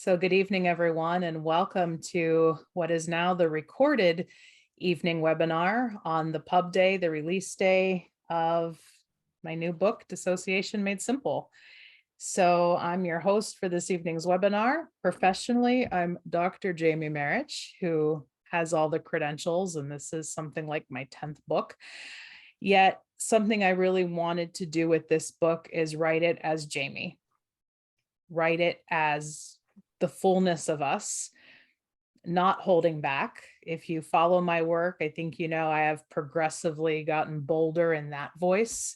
So good evening, everyone, and welcome to what is now the recorded evening webinar on the pub day, the release day of my new book, Dissociation Made Simple. So I'm your host for this evening's webinar. Professionally, I'm Dr. Jamie Marich, who has all the credentials, and this is something like my 10th book. Yet something I really wanted to do with this book is write it as Jamie. Write it as the fullness of us, not holding back. If you follow my work, I think you know I have progressively gotten bolder in that voice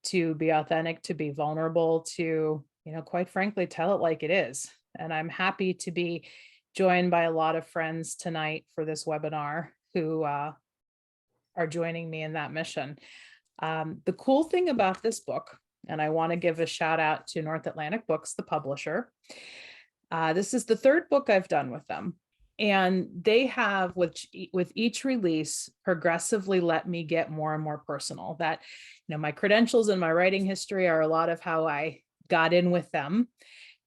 to be authentic, to be vulnerable, to, quite frankly, tell it like it is. And I'm happy to be joined by a lot of friends tonight for this webinar who are joining me in that mission. The cool thing about this book, and I want to give a shout out to North Atlantic Books, the publisher. This is the third book I've done with them. And they have, with each release, progressively let me get more and more personal. That, my credentials and my writing history are a lot of how I got in with them.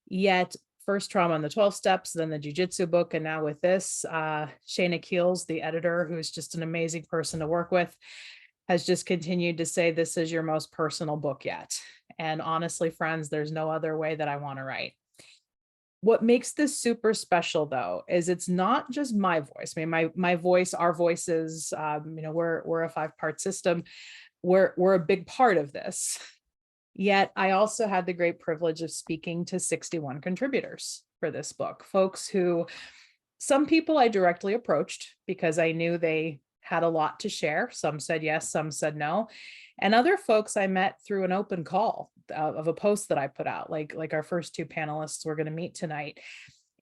Yet, first Trauma and the 12 Steps, then the Jiu-Jitsu book, and now with this, Shayna Keels, the editor, who's just an amazing person to work with, has just continued to say, this is your most personal book yet. And honestly, friends, there's no other way that I want to write. What makes this super special, though, is it's not just my voice. I mean, my voice, our voices, we're a 5-part system. We're a big part of this. Yet I also had the great privilege of speaking to 61 contributors for this book, folks who, some people I directly approached because I knew they had a lot to share. Some said yes, some said no. And other folks I met through an open call of a post that I put out, like our first 2 panelists we're going to meet tonight.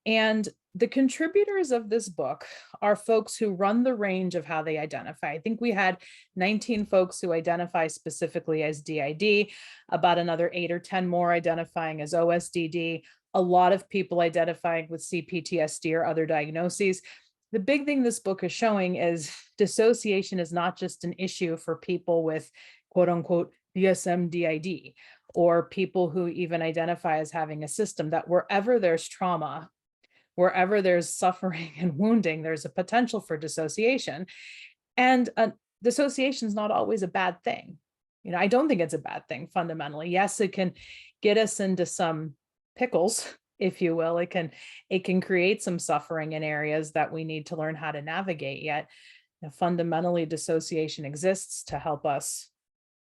And the contributors of this book are folks who run the range of how they identify. I think we had 19 folks who identify specifically as DID, about another 8 or 10 more identifying as OSDD, a lot of people identifying with CPTSD or other diagnoses. The big thing this book is showing is dissociation is not just an issue for people with quote unquote DSM-DID, or people who even identify as having a system, that wherever there's trauma, wherever there's suffering and wounding, there's a potential for dissociation. And dissociation is not always a bad thing. I don't think it's a bad thing fundamentally. Yes, it can get us into some pickles, if you will. It can create some suffering in areas that we need to learn how to navigate. Yet, fundamentally, dissociation exists to help us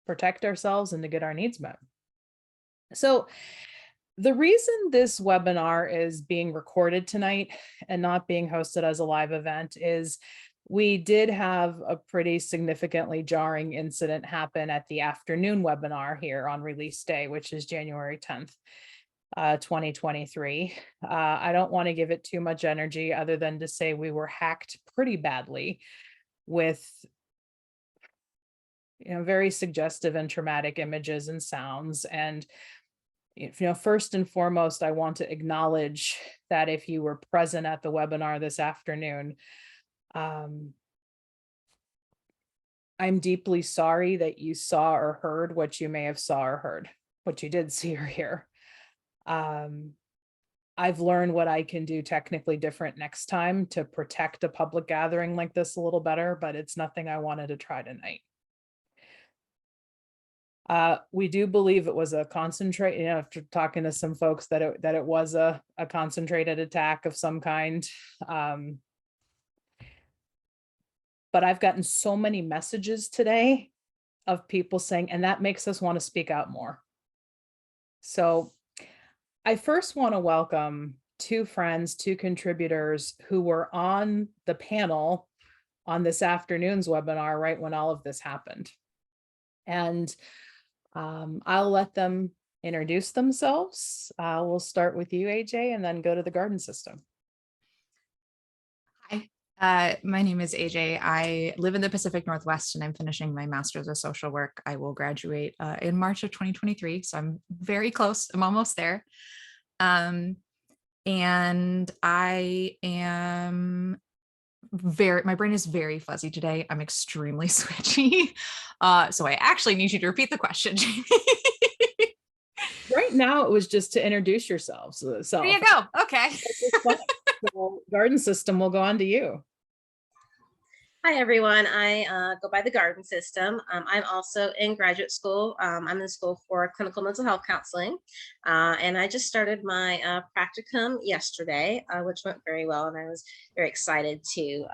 protect ourselves and to get our needs met. So the reason this webinar is being recorded tonight and not being hosted as a live event is we did have a pretty significantly jarring incident happen at the afternoon webinar here on release day, which is January 10th. 2023. I don't want to give it too much energy other than to say we were hacked pretty badly with very suggestive and traumatic images and sounds. And first and foremost, I want to acknowledge that if you were present at the webinar this afternoon, I'm deeply sorry that you saw or heard what you may have saw or heard, what you did see or hear. I've learned what I can do technically different next time to protect a public gathering like this a little better, but it's nothing I wanted to try tonight. We do believe it was a concentrate, after talking to some folks, that it was a concentrated attack of some kind. But I've gotten so many messages today of people saying, and that makes us want to speak out more. So I first want to welcome 2 friends, 2 contributors who were on the panel on this afternoon's webinar right when all of this happened. And I'll let them introduce themselves. We'll start with you, AJ, and then go to the garden system. Hi, my name is AJ. I live in the Pacific Northwest and I'm finishing my master's of social work. I will graduate in March of 2023. So I'm very close. I'm almost there. And I am my brain is very fuzzy today. I'm extremely switchy. So I actually need you to repeat the question, Jamie. right now it was just to introduce yourselves. There you go. Okay. So Garden System will go on to you. Hi, everyone. I go by the Garden System. I'm also in graduate school. I'm in school for clinical mental health counseling. And I just started my practicum yesterday, which went very well. And I was very excited to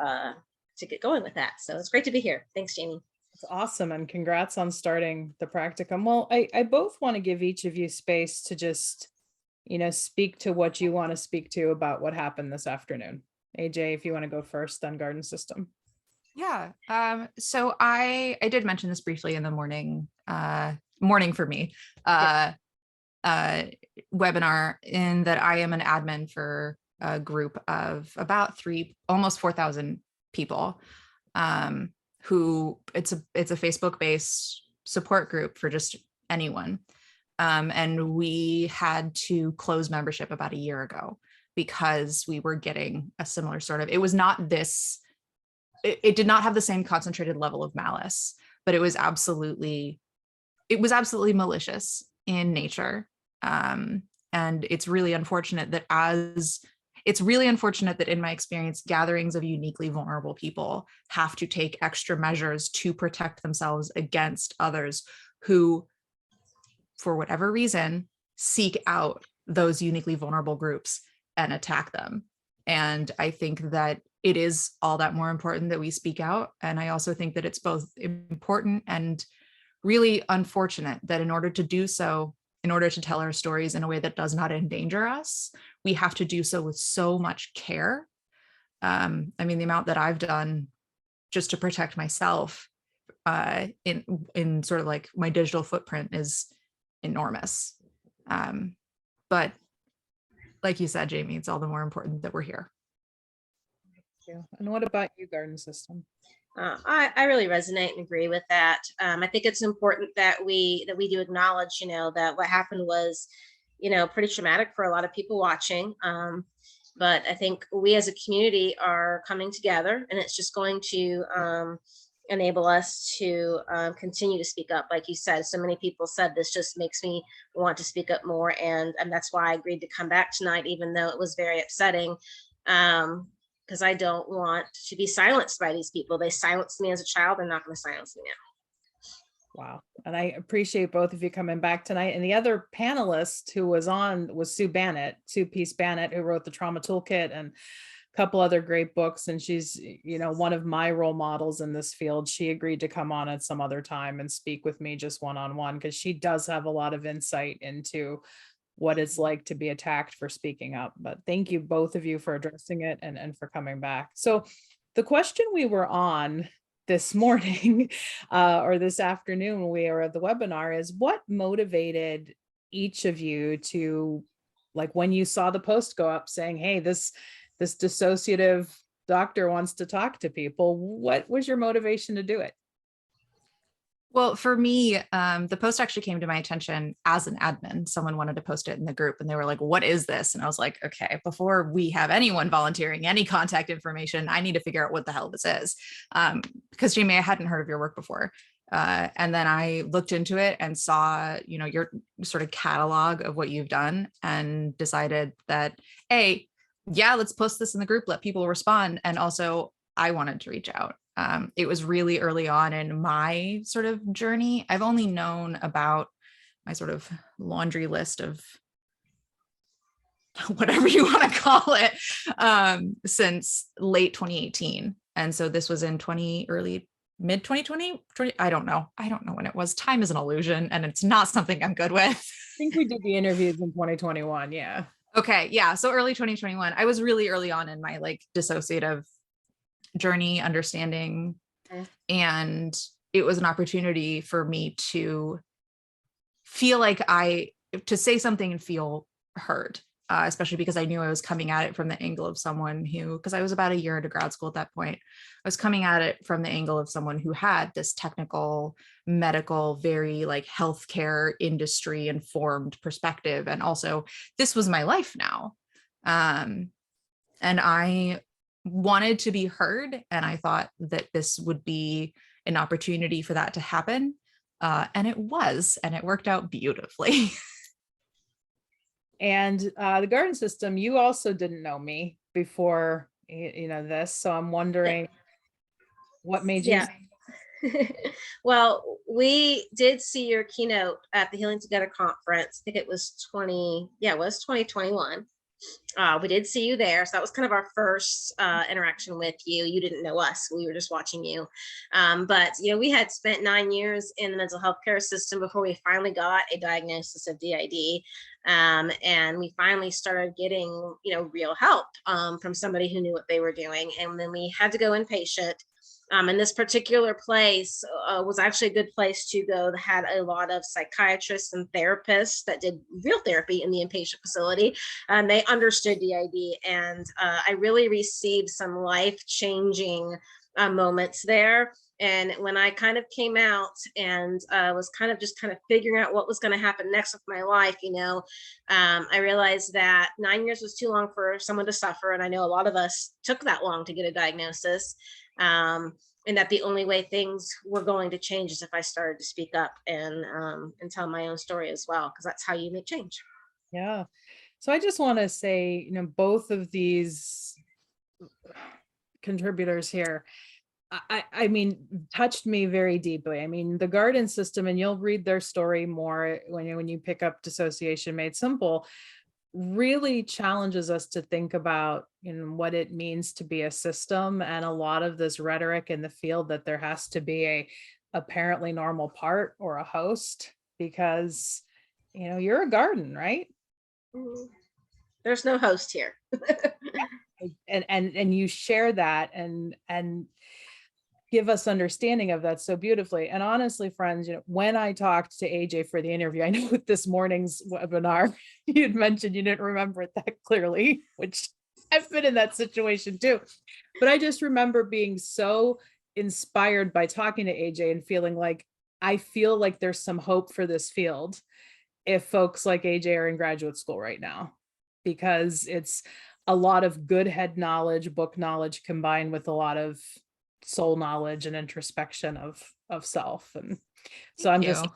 get going with that. So it's great to be here. Thanks, Jamie. It's awesome. And congrats on starting the practicum. Well, I both want to give each of you space to just, speak to what you want to speak to about what happened this afternoon. AJ, if you want to go first on Garden System. Yeah. So I did mention this briefly in the morning for me, webinar, in that I am an admin for a group of about almost 4,000 people, who it's a Facebook based support group for just anyone. And we had to close membership about a year ago because we were getting a similar it was not this, it did not have the same concentrated level of malice, but it was absolutely malicious in nature. And it's really unfortunate that in my experience, gatherings of uniquely vulnerable people have to take extra measures to protect themselves against others who, for whatever reason, seek out those uniquely vulnerable groups and attack them. And I think that it is all that more important that we speak out. And I also think that it's both important and really unfortunate that in order to do so, in order to tell our stories in a way that does not endanger us, we have to do so with so much care. I mean, the amount that I've done just to protect myself in sort of like my digital footprint is enormous. But like you said, Jamie, it's all the more important that we're here. Thank you. And what about you, Garden System? I really resonate and agree with that. I think it's important that we do acknowledge, that what happened was, pretty traumatic for a lot of people watching. But I think we as a community are coming together, and it's just going to enable us to continue to speak up. Like you said, so many people said this just makes me want to speak up more, and that's why I agreed to come back tonight, even though it was very upsetting. Because I don't want to be silenced by these people. They silenced me as a child. They're not going to silence me now. Wow. And I appreciate both of you coming back tonight. And the other panelist who was on was Sue Peace Bannett, who wrote the Trauma Toolkit and a couple other great books. And she's, one of my role models in this field. She agreed to come on at some other time and speak with me just one-on-one, because she does have a lot of insight into what it's like to be attacked for speaking up. But thank you, both of you, for addressing it and for coming back. So the question we were on this morning or this afternoon when we were at the webinar is, what motivated each of you to, like, when you saw the post go up saying, hey, this dissociative doctor wants to talk to people, what was your motivation to do it? Well, for me, the post actually came to my attention as an admin. Someone wanted to post it in the group and they were like, what is this? And I was like, okay, before we have anyone volunteering any contact information, I need to figure out what the hell this is. Because Jamie, I hadn't heard of your work before. And then I looked into it and saw, your sort of catalog of what you've done, and decided that, let's post this in the group, let people respond. And also I wanted to reach out. It was really early on in my sort of journey. I've only known about my sort of laundry list of whatever you want to call it, since late 2018. And so this was in mid 2020. I don't know when it was. Time is an illusion, and it's not something I'm good with. I think we did the interviews in 2021. Yeah. Okay. Yeah. So early 2021, I was really early on in my dissociative journey, understanding. And it was an opportunity for me to feel to say something and feel heard, especially because I knew I was coming at it from the angle of someone because I was about a year into grad school at that point. I was coming at it from the angle of someone who had this technical, medical, very healthcare industry informed perspective. And also this was my life now. And I wanted to be heard. And I thought that this would be an opportunity for that to happen. And it was, and it worked out beautifully. And the garden system, you also didn't know me before, this. So I'm wondering what made you. Yeah. Well, we did see your keynote at the Healing Together conference. I think it was 2021. We did see you there. So that was kind of our first interaction with you. You didn't know us. We were just watching you. But, we had spent 9 years in the mental health care system before we finally got a diagnosis of DID. And we finally started getting, real help from somebody who knew what they were doing. And then we had to go inpatient. And this particular place was actually a good place to go that had a lot of psychiatrists and therapists that did real therapy in the inpatient facility. And they understood DID. And I really received some life-changing moments there. And when I kind of came out and was kind of figuring out what was going to happen next with my life, I realized that 9 years was too long for someone to suffer. And I know a lot of us took that long to get a diagnosis. And that the only way things were going to change is if I started to speak up and tell my own story as well, because that's how you make change. Yeah. So I just want to say, both of these contributors here, I mean, touched me very deeply. I mean, the garden system, and you'll read their story more when you pick up Dissociation Made Simple, really challenges us to think about what it means to be a system, and a lot of this rhetoric in the field that there has to be a apparently normal part or a host, because you're a garden, right? There's no host here. and you share that and give us understanding of that so beautifully. And honestly, friends, when I talked to AJ for the interview, I know with this morning's webinar, you'd mentioned you didn't remember it that clearly, which I've been in that situation too. But I just remember being so inspired by talking to AJ and feeling like, I feel like there's some hope for this field if folks like AJ are in graduate school right now, because it's a lot of good head knowledge, book knowledge, combined with a lot of soul knowledge and introspection of self. And so I'm just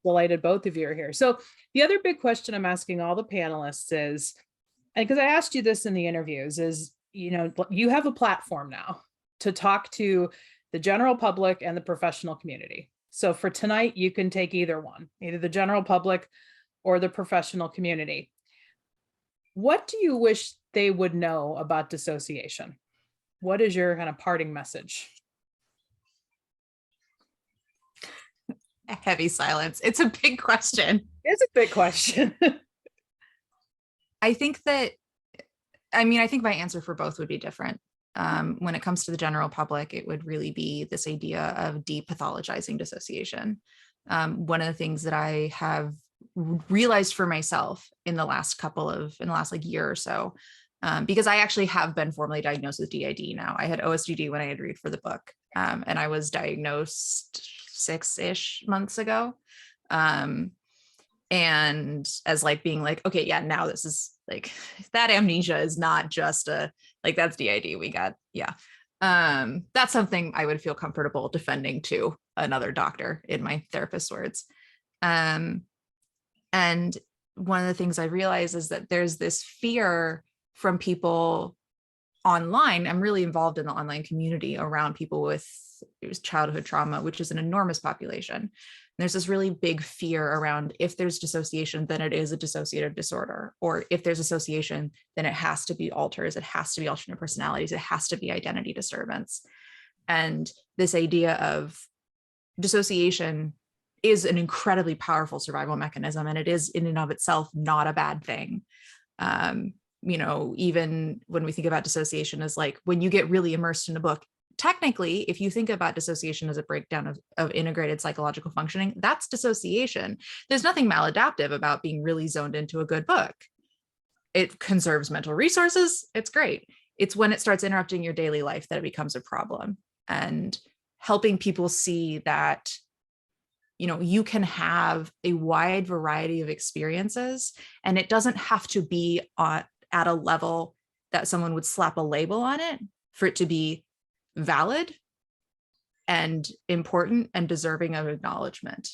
delighted both of you are here. So the other big question I'm asking all the panelists is, and because I asked you this in the interviews, is, you have a platform now to talk to the general public and the professional community. So for tonight, you can take either one, either the general public or the professional community. What do you wish they would know about dissociation? What is your kind of parting message? A heavy silence. It's a big question. It's a big question. I think my answer for both would be different. When it comes to the general public, it would really be this idea of depathologizing dissociation. One of the things that I have realized for myself in the last year or so, because I actually have been formally diagnosed with DID now. I had OSDD when I had read for the book, and I was diagnosed 6-ish months ago. And as being okay, yeah, now this is that amnesia is not just that's DID. We got, yeah. That's something I would feel comfortable defending to another doctor, in my therapist's words. And one of the things I realize is that there's this fear from people online. I'm really involved in the online community around people with childhood trauma, which is an enormous population. And there's this really big fear around, if there's dissociation, then it is a dissociative disorder, or if there's association, then it has to be alters, it has to be alternate personalities, it has to be identity disturbance. And this idea of dissociation is an incredibly powerful survival mechanism, and it is in and of itself not a bad thing. Even when we think about dissociation as when you get really immersed in a book, technically, if you think about dissociation as a breakdown of integrated psychological functioning, that's dissociation. There's nothing maladaptive about being really zoned into a good book. It conserves mental resources. It's great. It's when it starts interrupting your daily life that it becomes a problem. And helping people see that you can have a wide variety of experiences, and it doesn't have to be at a level that someone would slap a label on it for it to be valid and important and deserving of acknowledgement.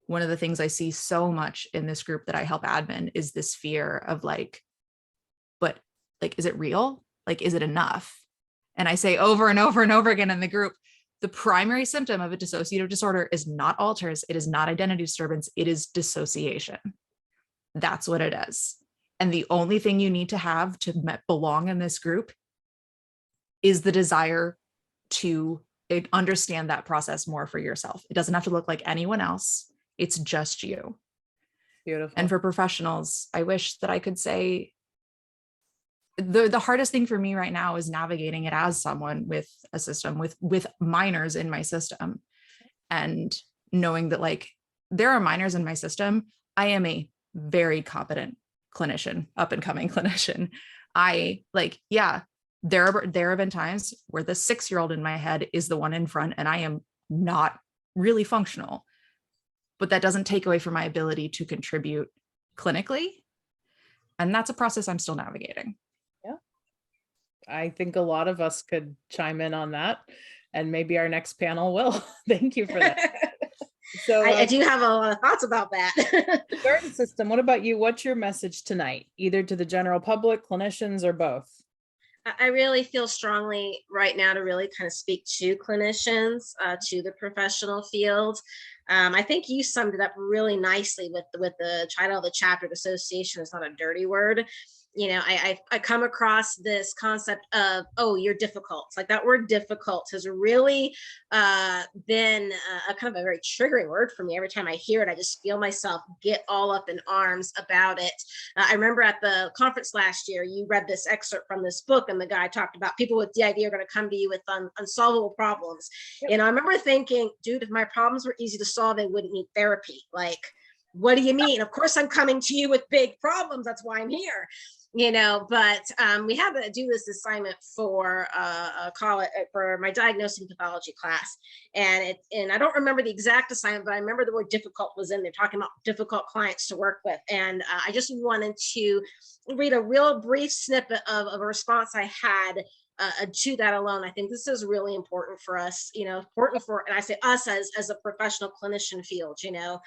one of the things I see so much in this group that I help admin is this fear of like, but like, is it real? Like, is it enough? And I say over and over and over again in the group, the primary symptom of a dissociative disorder is not alters, it is not identity disturbance, it is dissociation. That's what it is. And the only thing you need to have to belong in this group is the desire to understand that process more for yourself. It doesn't have to look like anyone else. It's just you. Beautiful. And for professionals, I wish that I could say the hardest thing for me right now is navigating it as someone with a system with minors in my system, and knowing that like there are minors in my system. I am a very competent clinician, up and coming clinician. I like, yeah, there have been times where the 6-year-old in my head is the one in front and I am not really functional, but that doesn't take away from my ability to contribute clinically. And that's a process I'm still navigating. Yeah. I think a lot of us could chime in on that, and maybe our next panel will. Thank you for that. So I do have a lot of thoughts about that. Garden system, what about you? What's your message tonight, either to the general public, clinicians, or both? I really feel strongly right now to really kind of speak to clinicians, to the professional field. I think you summed it up really nicely with the title of the chapter. Dissociation is not a dirty word. You know, I come across this concept of, oh, you're difficult. Like that word difficult has really been a kind of a very triggering word for me. Every time I hear it, I just feel myself get all up in arms about it. I remember at the conference last year, you read this excerpt from this book, and the guy talked about people with DID are going to come to you with unsolvable problems. Yep. And I remember thinking, dude, if my problems were easy to solve, they wouldn't need therapy. Like, what do you mean? Of course, I'm coming to you with big problems. That's why I'm here. You know, but we had to do this assignment for for my diagnosing pathology class, and I don't remember the exact assignment, but I remember the word difficult was in there, talking about difficult clients to work with, and I just wanted to read a real brief snippet of a response I had to that alone. I think this is really important for us, you know, important for, and I say us as a professional clinician field, you know,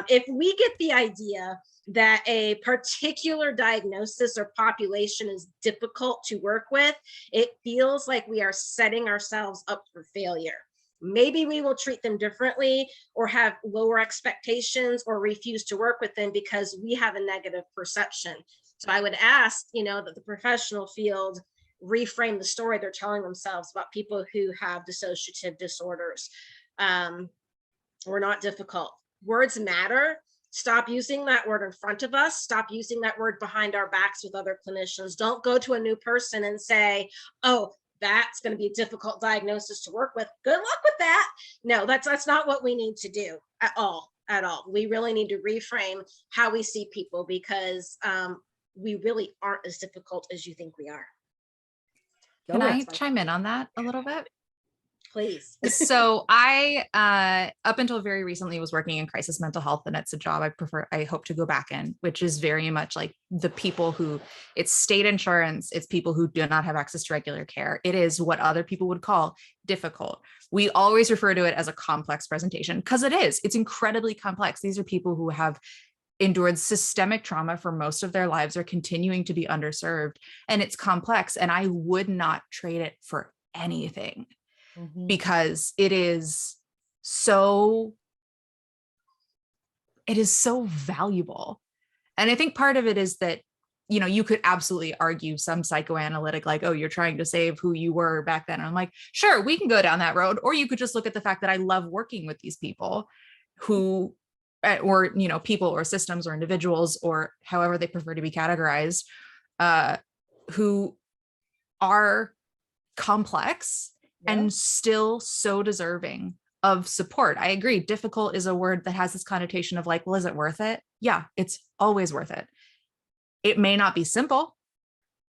if we get the idea that a particular diagnosis or population is difficult to work with, it feels like we are setting ourselves up for failure. Maybe we will treat them differently or have lower expectations or refuse to work with them because we have a negative perception. So I would ask, you know, that the professional field reframe the story they're telling themselves about people who have dissociative disorders. We're not difficult. Words matter. Stop using that word in front of us. Stop using that word behind our backs with other clinicians. Don't go to a new person and say, oh, that's going to be a difficult diagnosis to work with. Good luck with that. No, that's not what we need to do at all. We really need to reframe how we see people, because we really aren't as difficult as you think we are. Can I chime in on that a little bit? Please. So I, up until very recently, was working in crisis mental health, and it's a job I hope to go back in, which is very much like the people who, it's state insurance, it's people who do not have access to regular care. It is what other people would call difficult. We always refer to it as a complex presentation, because it is. It's incredibly complex. These are people who have endured systemic trauma for most of their lives, are continuing to be underserved, and it's complex. And I would not trade it for anything. Mm-hmm. Because it is so valuable. And I think part of it is that, you know, you could absolutely argue some psychoanalytic, like, oh, you're trying to save who you were back then. And I'm like, sure, we can go down that road. Or you could just look at the fact that I love working with these people who, or, you know, people or systems or individuals, or however they prefer to be categorized, who are complex. Yeah. And still so deserving of support. I agree. Difficult is a word that has this connotation of like, well, is it worth it? Yeah, it's always worth it. It may not be simple.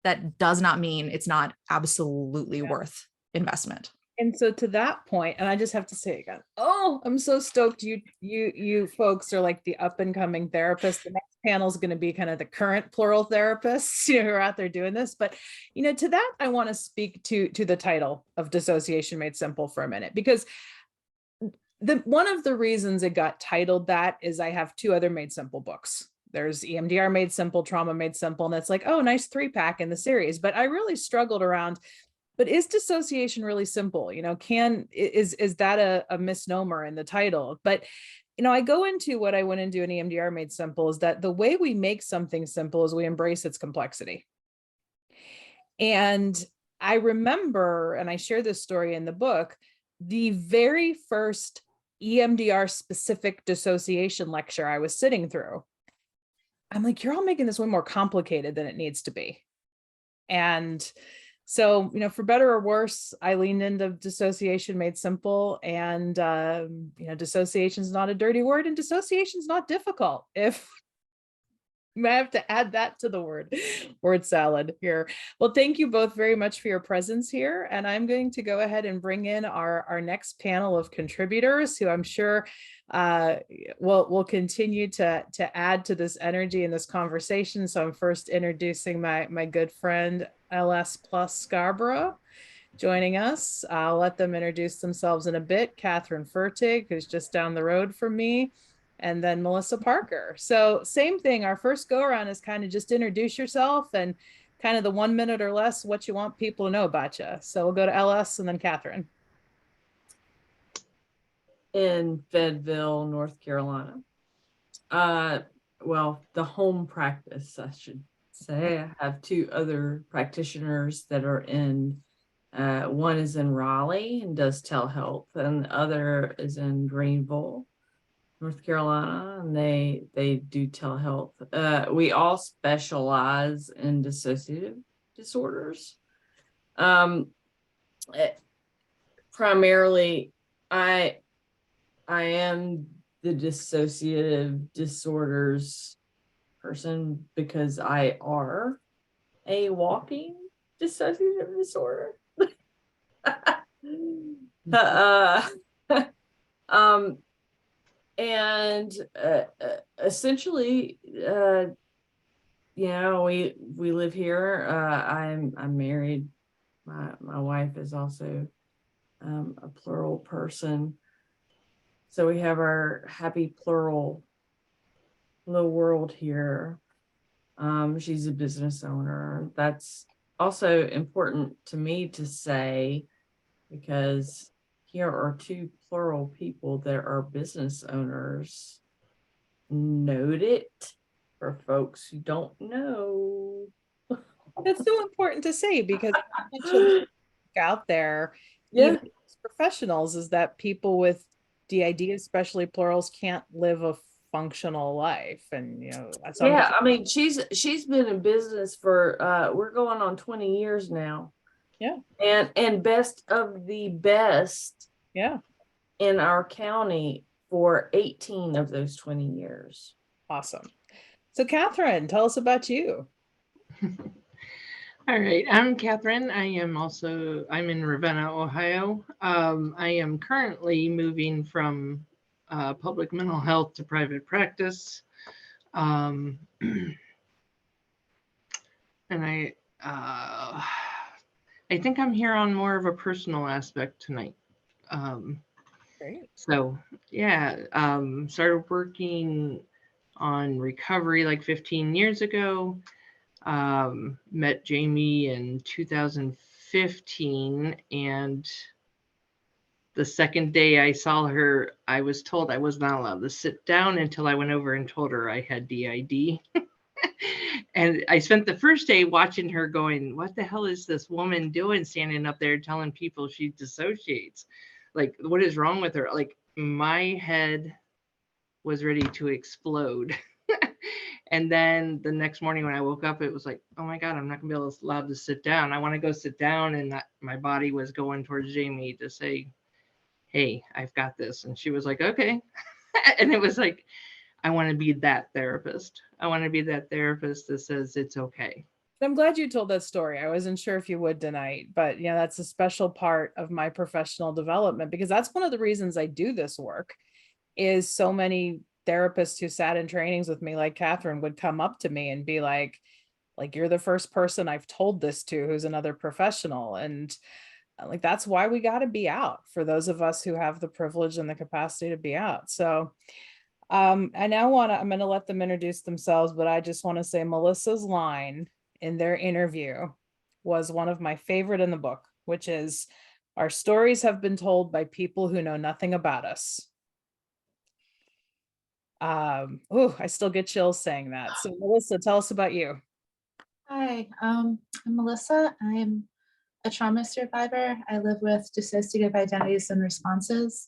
That does not mean it's not absolutely worth investment. And so to that point, and I just have to say again, oh, I'm so stoked you folks are like the up and coming therapists. The next panel is going to be kind of the current plural therapists, you know, who are out there doing this. But, you know, to that, I want to speak to the title of Dissociation Made Simple for a minute, because one of the reasons it got titled that is I have two other Made Simple books. There's EMDR Made Simple, Trauma Made Simple, and it's like, oh, nice 3-pack in the series. But I really struggled around, but is dissociation really simple? Is that a misnomer in the title? But I go into what I went into in EMDR Made Simple is that the way we make something simple is we embrace its complexity. And I remember, and I share this story in the book, the very first EMDR specific dissociation lecture I was sitting through. I'm like, you're all making this way more complicated than it needs to be. And so, for better or worse, I leaned into Dissociation Made Simple, and, dissociation is not a dirty word, and dissociation is not difficult. If I have to add that to the word salad here. Well, thank you both very much for your presence here. And I'm going to go ahead and bring in our next panel of contributors who I'm sure will continue to add to this energy in this conversation. So I'm first introducing my good friend, LS Plus Scarborough, joining us. I'll let them introduce themselves in a bit. Catherine Fertig, who's just down the road from me, and then Melissa Parker. So same thing, our first go around is kind of just introduce yourself and kind of the 1 minute or less what you want people to know about you. So we'll go to LS and then Catherine. In Fayetteville, North Carolina. Well, the home practice, I should say. I have two other practitioners that are in, one is in Raleigh and does telehealth, and the other is in Greenville, North Carolina, and they do telehealth. We all specialize in dissociative disorders. Primarily, I am the dissociative disorders person because I are a walking dissociative disorder. And essentially, we live here. I'm married. My wife is also a plural person. So we have our happy plural little world here. She's a business owner. That's also important to me to say, because here are two plural people that are business owners. Note it for folks who don't know. That's so important to say, because out there, Yeah. even as professionals, is that people with DID, especially plurals, can't live a functional life. And so yeah, I mean, she's been in business for we're going on 20 years now. Yeah. And best of the best. Yeah. In our county for 18 of those 20 years. Awesome. So Catherine, tell us about you. All right, I'm Catherine. I'm in Ravenna, Ohio. I am currently moving from public mental health to private practice. And I think I'm here on more of a personal aspect tonight. Great. So yeah, started working on recovery like 15 years ago. Met Jamie in 2015, and the second day I saw her, I was told I was not allowed to sit down until I went over and told her I had DID. And I spent the first day watching her going, what the hell is this woman doing standing up there telling people she dissociates? Like, what is wrong with her? Like, my head was ready to explode. And then the next morning when I woke up, it was like, oh my God, I'm not gonna be allowed to sit down. I want to go sit down. And my body was going towards Jamie to say, hey, I've got this. And she was like, okay. And it was like, I want to be that therapist. I want to be that therapist that says it's okay. I'm glad you told that story. I wasn't sure if you would tonight, but that's a special part of my professional development, because that's one of the reasons I do this work. Is so many therapists who sat in trainings with me, like Catherine, would come up to me and be like, you're the first person I've told this to who's another professional. And like that's why we got to be out for those of us who have the privilege and the capacity to be out. So I now I'm going to let them introduce themselves, but I just want to say Melissa's line in their interview was one of my favorite in the book, which is, our stories have been told by people who know nothing about us. Oh, I still get chills saying that. So Melissa, tell us about you. Hi, I'm Melissa. I'm a trauma survivor. I live with dissociative identities and responses,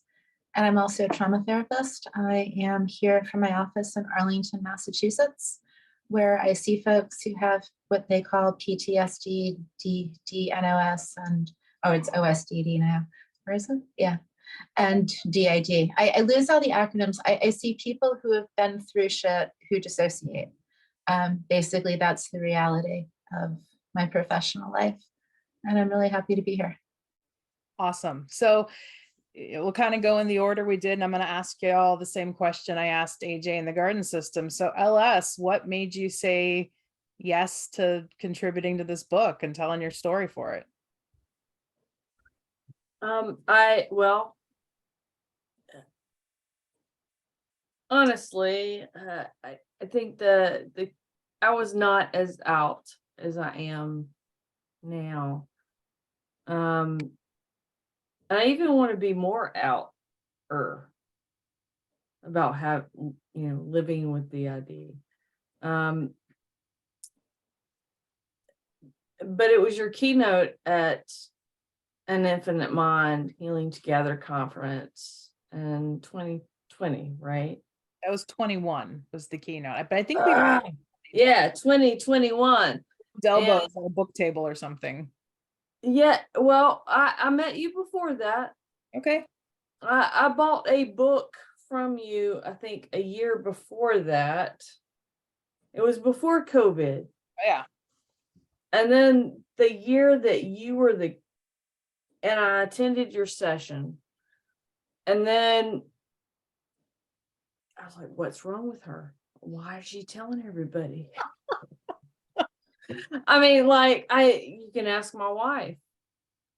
and I'm also a trauma therapist. I am here from my office in Arlington, Massachusetts, where I see folks who have what they call PTSD, DNOS, and it's OSD now. Where is it? Yeah, and DID. I lose all the acronyms. I see people who have been through shit who dissociate. Basically, that's the reality of my professional life. And I'm really happy to be here. Awesome. So we'll kind of go in the order we did, and I'm going to ask you all the same question I asked AJ in the garden system. So LS, what made you say yes to contributing to this book and telling your story for it? Honestly, I think I was not as out as I am now. And I even want to be more out about living with the ID. But it was your keynote at an Infinite Mind Healing Together conference in 2020, right? That was 21 was the keynote, but I think yeah, 2021. elbows on a book table or something. Yeah, well, I met you before that. Okay. I bought a book from you, I think a year before that. It was before COVID. Yeah. And then the year that you were and I attended your session. And then I was like, what's wrong with her? Why is she telling everybody? I mean, you can ask my wife.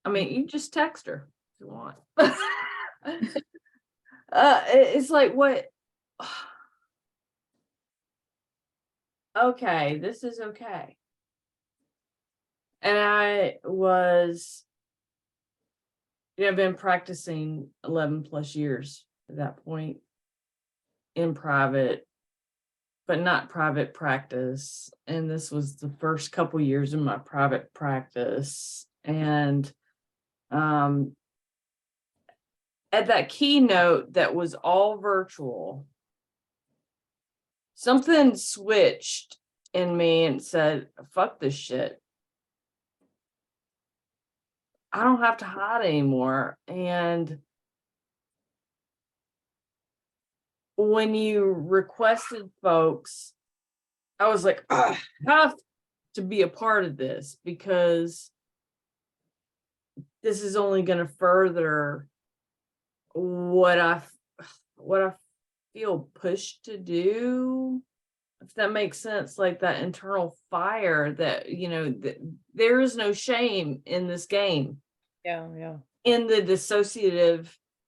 I mean, you just text her if you want. It's like, what? Okay, this is okay. And I was, I've been practicing 11 plus years at that point in private, but not private practice. And this was the first couple years in my private practice. And at that keynote that was all virtual, something switched in me and said, fuck this shit. I don't have to hide anymore. And when you requested folks, I was like, I have to be a part of this, because this is only going to further what I feel pushed to do, if that makes sense. Like that internal fire that, there is no shame in this game. Yeah. Yeah. In the dissociative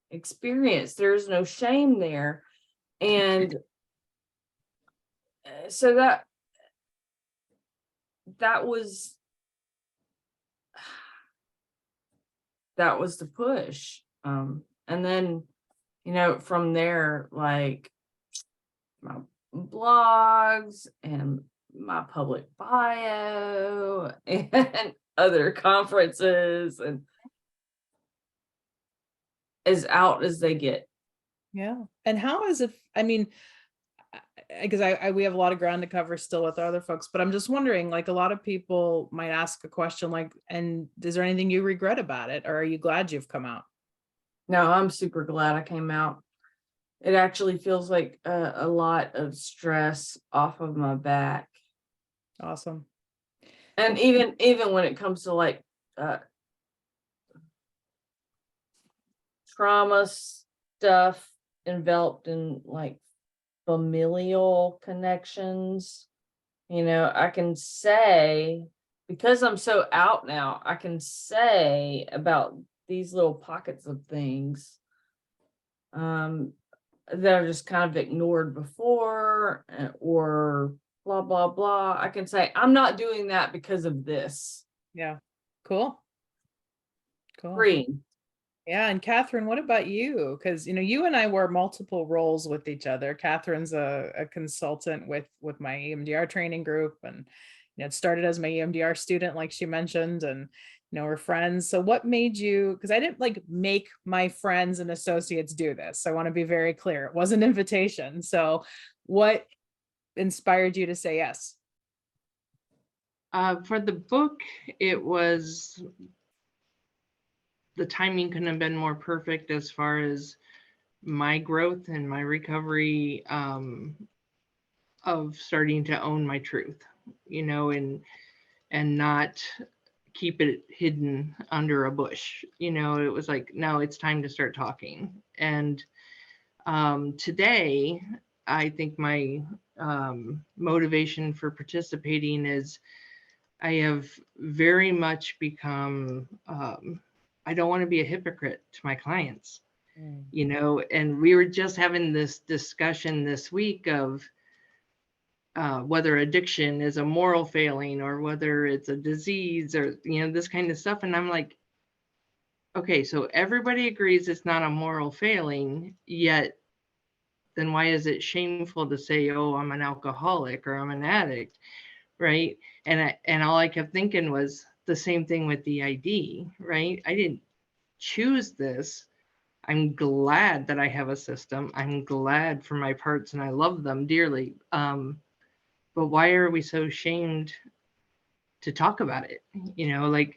experience, there's no shame there. And so that was the push. And then, from there, like my blogs and my public bio and other conferences, and as out as they get. Yeah. And how is it? I mean, because we have a lot of ground to cover still with other folks, but I'm just wondering, like, a lot of people might ask a question like, and is there anything you regret about it? Or are you glad you've come out? No, I'm super glad I came out. It actually feels like a lot of stress off of my back. Awesome. And even when it comes to like trauma stuff enveloped in like familial connections, I can say because I'm so out now, I can say about these little pockets of things that are just kind of ignored before, or blah, blah, blah. I can say, I'm not doing that because of this. Yeah. Cool. Cool. Freeing. Yeah. And Catherine, what about you? Because, you and I wear multiple roles with each other. Catherine's a consultant with my EMDR training group, and, it started as my EMDR student, like she mentioned, and, we're friends. So what made you, because I didn't like make my friends and associates do this. I want to be very clear. It was an invitation. So what inspired you to say yes? For the book, it was, the timing couldn't have been more perfect as far as my growth and my recovery, of starting to own my truth, and not keep it hidden under a bush. It was like, no, it's time to start talking. And today, I think my motivation for participating is I have very much become, I don't want to be a hypocrite to my clients, and we were just having this discussion this week of whether addiction is a moral failing or whether it's a disease or, this kind of stuff. And I'm like, okay, so everybody agrees it's not a moral failing, yet then why is it shameful to say, oh, I'm an alcoholic or I'm an addict, right? And all I kept thinking was the same thing with the ID, right? I didn't choose this. I'm glad that I have a system. I'm glad for my parts and I love them dearly. But why are we so ashamed to talk about it? Like,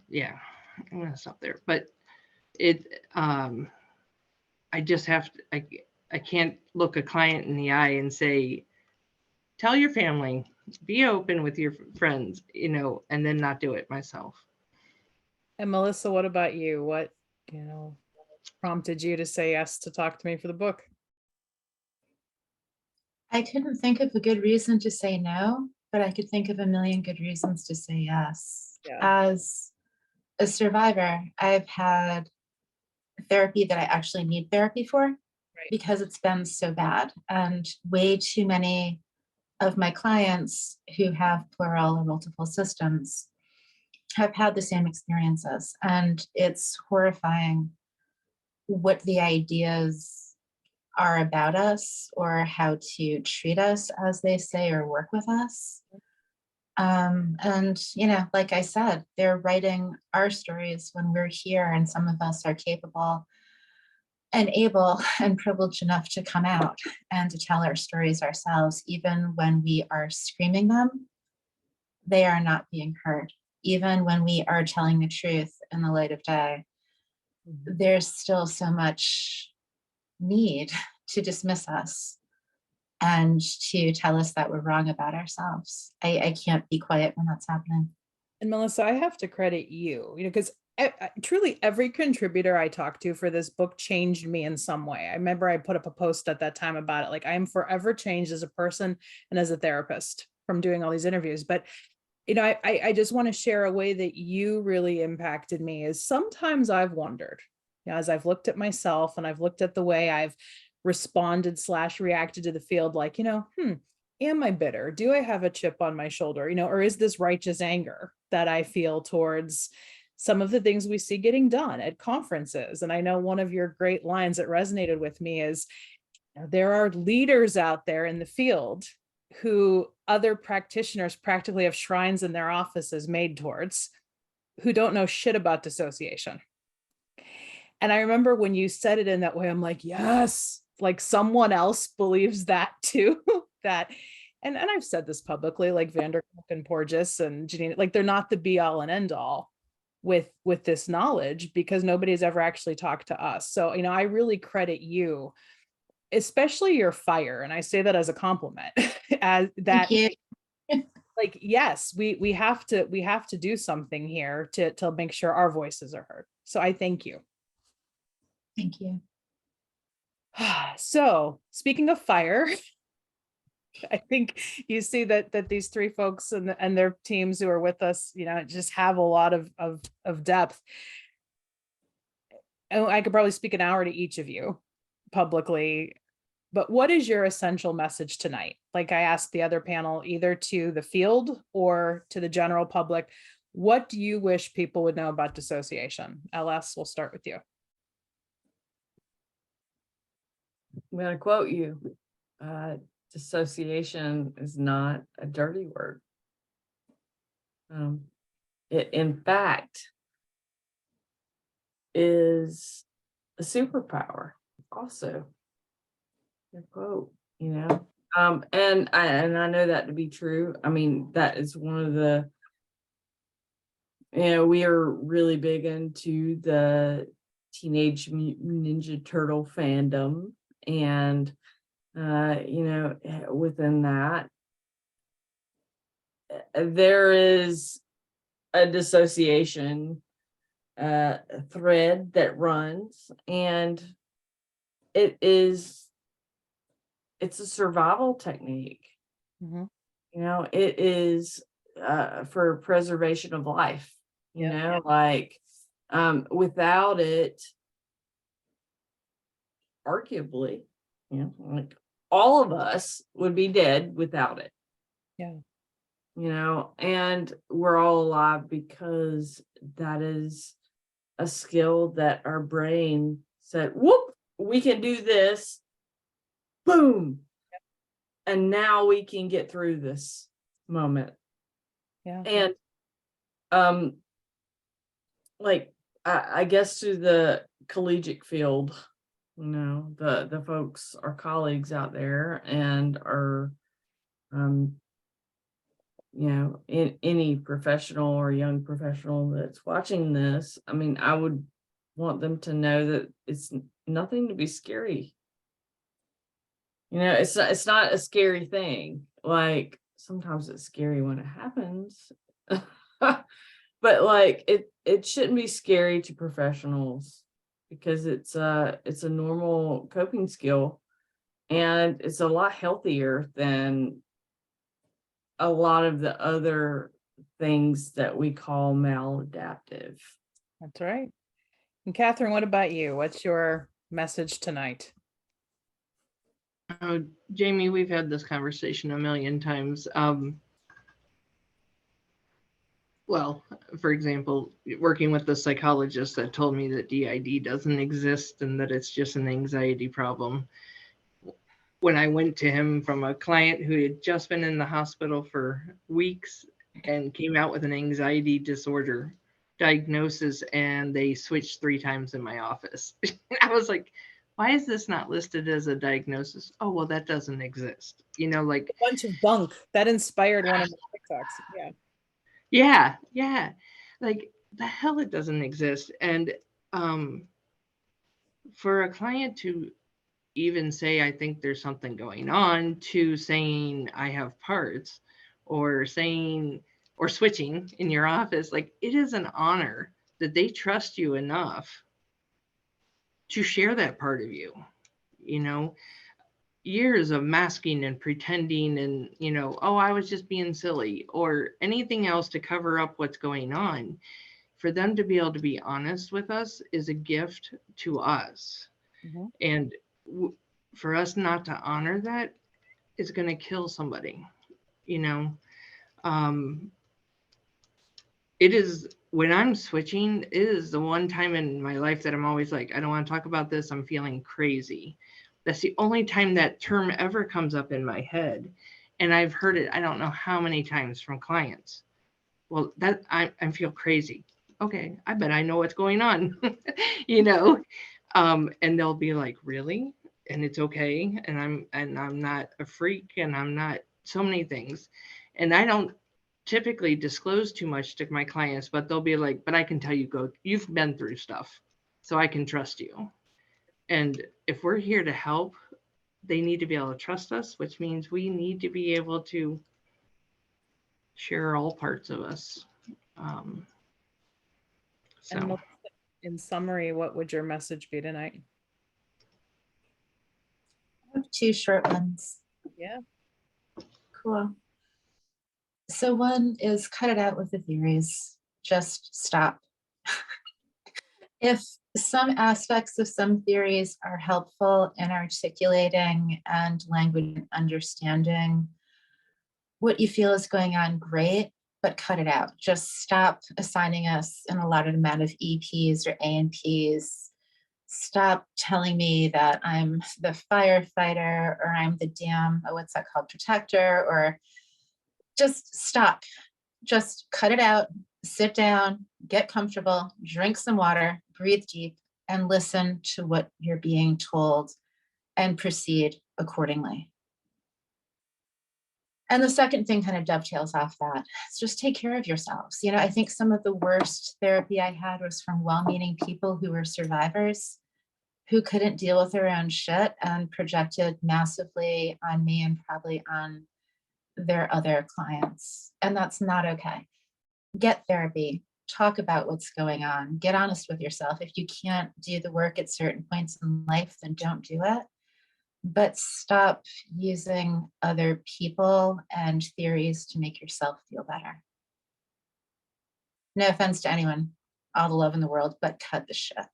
yeah, I'm gonna stop there. But I just have to, I can't look a client in the eye and say, tell your family, be open with your friends, and then not do it myself. And Melissa, what about you? What, prompted you to say yes to talk to me for the book? I couldn't think of a good reason to say no, but I could think of a million good reasons to say yes. Yeah. As a survivor, I've had therapy that I actually need therapy for because it's been so bad. And way too many of my clients who have plural or multiple systems have had the same experiences. And it's horrifying what the ideas are about us or how to treat us, as they say, or work with us. And, like I said, they're writing our stories when we're here, and some of us are capable and able and privileged enough to come out and to tell our stories ourselves. Even when we are screaming them, they are not being heard. Even when we are telling the truth in the light of day, there's still so much need to dismiss us and to tell us that we're wrong about ourselves. I can't be quiet when that's happening. And Melissa, I have to credit you, because truly every contributor I talked to for this book changed me in some way. I remember I put up a post at that time about it. Like, I am forever changed as a person and as a therapist from doing all these interviews. But, I just want to share a way that you really impacted me is sometimes I've wondered, as I've looked at myself and I've looked at the way I've responded / reacted to the field, like, am I bitter? Do I have a chip on my shoulder? Or is this righteous anger that I feel towards some of the things we see getting done at conferences? And I know one of your great lines that resonated with me is, there are leaders out there in the field who other practitioners practically have shrines in their offices made towards, who don't know shit about dissociation. And I remember when you said it in that way, I'm like, yes, like someone else believes that too. that, and I've said this publicly, like Vanderkolk and Porges and Janine, like they're not the be all and end all with this knowledge, because nobody's ever actually talked to us. So, I really credit you, especially your fire. And I say that as a compliment, as that, Thank you. like, yes, we have to do something here to make sure our voices are heard. So I thank you. Thank you. So speaking of fire, I think you see that these three folks and their teams who are with us, just have a lot of depth. And I could probably speak an hour to each of you publicly, but what is your essential message tonight? Like I asked the other panel, either to the field or to the general public, what do you wish people would know about dissociation? LS, we'll start with you. I'm going to quote you. Dissociation is not a dirty word. It, in fact, is a superpower also. Your quote, and I know that to be true. I mean, that is one of the, we are really big into the Teenage Mutant Ninja Turtle fandom, and within that, there is a dissociation thread that runs, and it's a survival technique. Mhm. It is for preservation of life. Without it, arguably, like all of us would be dead without it. Yeah. And we're all alive because that is a skill that our brain said, whoop, we can do this. Boom. Yep. And now we can get through this moment. Yeah. And I guess to the collegiate field, the folks, our colleagues out there, and our in any professional or young professional that's watching this, I mean, I would want them to know that it's nothing to be scary. It's not a scary thing. Like, sometimes it's scary when it happens. But like it shouldn't be scary to professionals, because it's a normal coping skill, and it's a lot healthier than a lot of the other things that we call maladaptive. That's right. And Catherine, what about you? What's your message tonight? Oh, Jamie, we've had this conversation a million times. Well, for example, working with the psychologist that told me that DID doesn't exist and that it's just an anxiety problem. When I went to him from a client who had just been in the hospital for weeks and came out with an anxiety disorder diagnosis, and they switched 3 times in my office. I was like, why is this not listed as a diagnosis? Oh, well, that doesn't exist. Like a bunch of bunk that inspired one of my TikToks. Yeah. Like, the hell, it doesn't exist. And for a client to even say, I think there's something going on, to saying I have parts, or saying, or switching in your office, like, it is an honor that they trust you enough to share that part of you. Years of masking and pretending and, oh, I was just being silly, or anything else to cover up what's going on. For them to be able to be honest with us is a gift to us. Mm-hmm. And for us not to honor that is going to kill somebody. It is, when I'm switching, it is the one time in my life that I'm always like, I don't want to talk about this. I'm feeling crazy. That's the only time that term ever comes up in my head. And I've heard it, I don't know how many times, from clients. Well, that I feel crazy. Okay, I bet I know what's going on. And they'll be like, really? And it's okay. And I'm not a freak, and I'm not so many things. And I don't typically disclose too much to my clients, but they'll be like, but I can tell you've been through stuff, so I can trust you. And if we're here to help, they need to be able to trust us, which means we need to be able to share all parts of us. And in summary, what would your message be tonight? I have 2 short ones. Yeah. Cool. So one is cut it out with the theories. Just stop. If some aspects of some theories are helpful in articulating and language understanding what you feel is going on, great, but cut it out. Just stop assigning us an allotted amount of EPs or ANPs. Stop telling me that I'm the firefighter or I'm the dam, what's that called, protector, or just stop. Just cut it out, sit down, get comfortable, drink some water, breathe deep, and listen to what you're being told and proceed accordingly. And the second thing kind of dovetails off that. Is just take care of yourselves. You know, I think some of the worst therapy I had was from well-meaning people who were survivors who couldn't deal with their own shit and projected massively on me and probably on their other clients. And that's not okay. Get therapy, talk about what's going on, get honest with yourself. If you can't do the work at certain points in life, then don't do it. But stop using other people and theories to make yourself feel better. No offense to anyone, all the love in the world, but cut the shit. I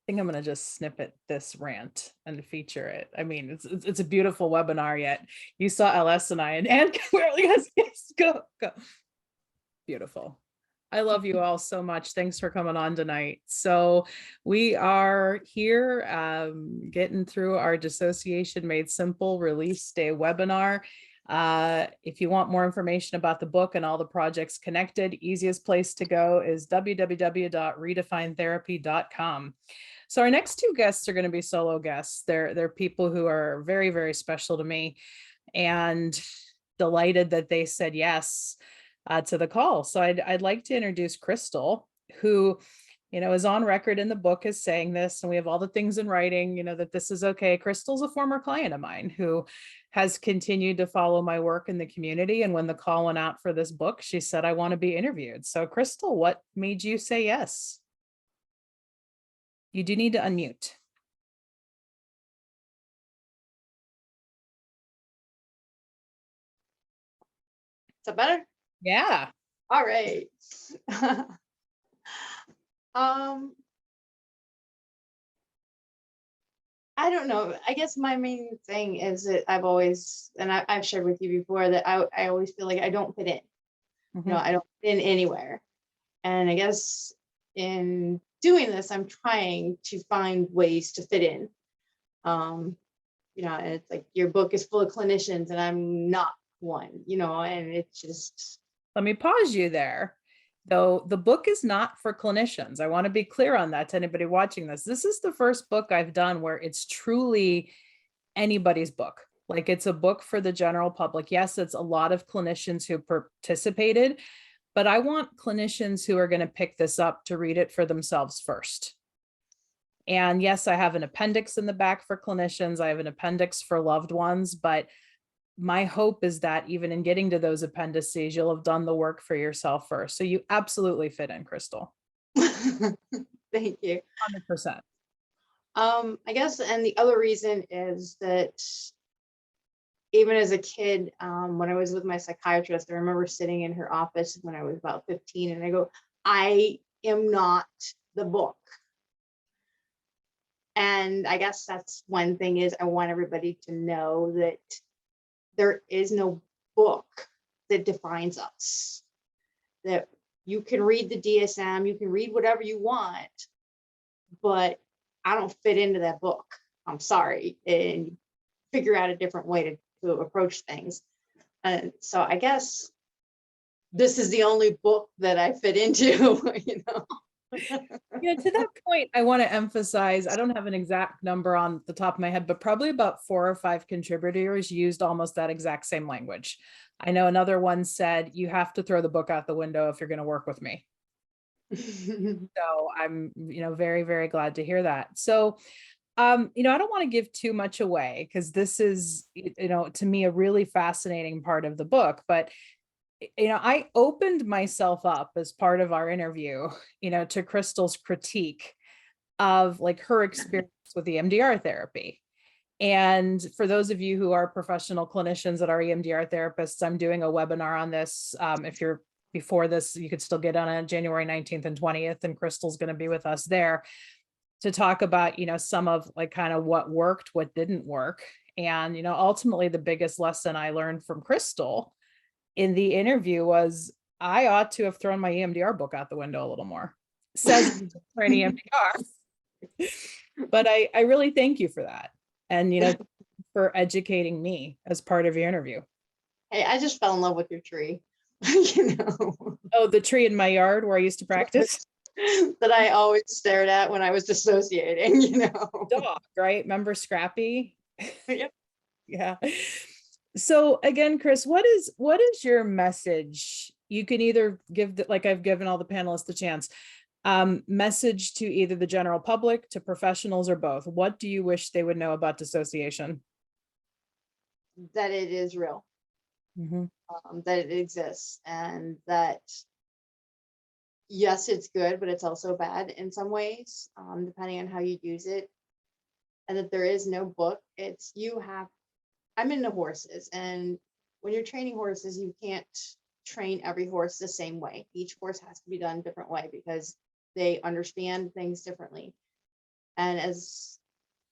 think I'm going to just snippet this rant and feature it. I mean, it's a beautiful webinar yet. You saw LS and I, and clearly, yes, go. Beautiful. I love you all so much. Thanks for coming on tonight. So we are here getting through our Dissociation Made Simple release day webinar. If you want more information about the book and all the projects connected, easiest place to go is www.redefinetherapy.com. So our next two guests are going to be solo guests. They're people who are very, very special to me, and delighted that they said yes to the call. So I'd like to introduce Crystal, who, you know, is on record in the book as saying this, and we have all the things in writing, you know, that this is okay. Crystal's a former client of mine who has continued to follow my work in the community. And when the call went out for this book, she said, I want to be interviewed. So Crystal, what made you say yes? You do need to unmute. Is that better? Yeah. All right. I don't know. I guess my main thing is that I've always, and I've shared with you before, that I always feel like I don't fit in. You know, I don't fit in anywhere. And I guess in doing this, I'm trying to find ways to fit in. You know, and it's like your book is full of clinicians and I'm not one, you know, and it's just. Let me pause you there. Though the book is not for clinicians. I want to be clear on that to anybody watching this. This is the first book I've done where it's truly anybody's book. Like, it's a book for the general public. Yes, it's a lot of clinicians who participated, but I want clinicians who are going to pick this up to read it for themselves first. And yes, I have an appendix in the back for clinicians. I have an appendix for loved ones, but my hope is that even in getting to those appendices, you'll have done the work for yourself first. So you absolutely fit in, Crystal. Thank you. 100%. I guess, and the other reason is that even as a kid, when I was with my psychiatrist, I remember sitting in her office when I was about 15, and I go, I am not the book. And I guess that's one thing, is I want everybody to know that there is no book that defines us. That you can read the DSM, you can read whatever you want, but I don't fit into that book. I'm sorry. And figure out a different way to approach things. And so I guess this is the only book that I fit into, you know. Yeah, to that point, I want to emphasize, I don't have an exact number on the top of my head, but probably about 4 or 5 contributors used almost that exact same language. I know another one said, you have to throw the book out the window if you're going to work with me. So I'm, you know, very, very glad to hear that. So, you know, I don't want to give too much away because this is, you know, to me, a really fascinating part of the book, but you know, I opened myself up as part of our interview, you know, to Crystal's critique of like her experience with the MDR therapy. And for those of you who are professional clinicians that are EMDR therapists, I'm doing a webinar on this. If you're before this, you could still get on it January 19th and 20th, and Crystal's going to be with us there to talk about, some of like kind of what worked, what didn't work. And, ultimately the biggest lesson I learned from Crystal in the interview was I ought to have thrown my EMDR book out the window a little more. Says for an EMDR. But I really thank you for that. And, for educating me as part of your interview. Hey, I just fell in love with your tree. You know, Oh, the tree in my yard where I used to practice. that I always stared at when I was dissociating, you know. Dog, right? Remember Scrappy? Yep. Yeah. So again, Chris, what is your message? You can either give like I've given all the panelists the chance, message to either the general public, to professionals, or both. What do you wish they would know about dissociation? That it is real, that it exists, and that yes, it's good, but it's also bad in some ways, depending on how you use it. And that there is no book. It's I'm into horses, and when you're training horses, you can't train every horse the same way. Each horse has to be done a different way because they understand things differently. And as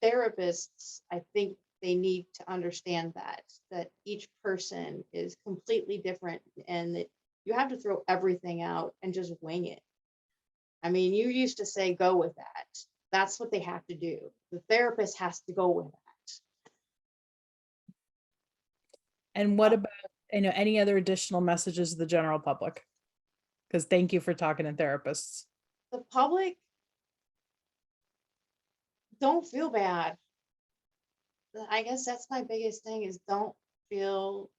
therapists, I think they need to understand that each person is completely different, and that you have to throw everything out and just wing it. I mean, you used to say, go with that. That's what they have to do. The therapist has to go with that. And what about, any other additional messages to the general public? Because thank you for talking to therapists. The public, don't feel bad. I guess that's my biggest thing, is don't feel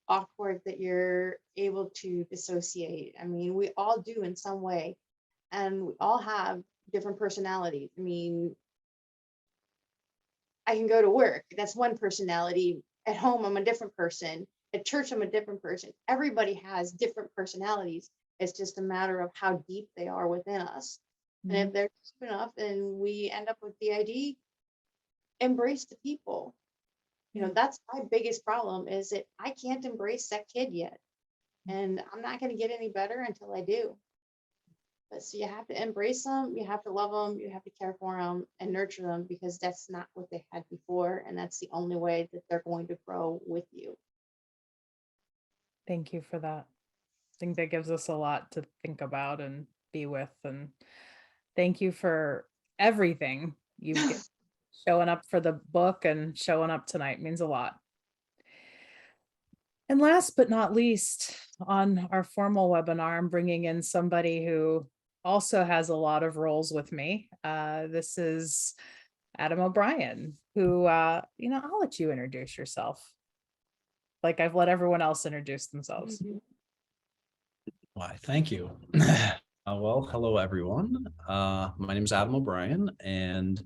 awkward that you're able to dissociate. I mean, we all do in some way, and we all have different personalities. I mean, I can go to work, that's one personality. At home, I'm a different person. At church, I'm a different person. Everybody has different personalities. It's just a matter of how deep they are within us. And if they're deep enough and we end up with DID, embrace the people. You know, that's my biggest problem, is that I can't embrace that kid yet. And I'm not going to get any better until I do. But so you have to embrace them, you have to love them, you have to care for them and nurture them, because that's not what they had before. And that's the only way that they're going to grow with you. Thank you for that. I think that gives us a lot to think about and be with. And thank you for everything you've given. Showing up for the book and showing up tonight means a lot. And last but not least, on our formal webinar, I'm bringing in somebody who also has a lot of roles with me. This is Adam O'Brien, who, I'll let you introduce yourself. Like I've let everyone else introduce themselves. Why, thank you. Well, hello, everyone. My name is Adam O'Brien, and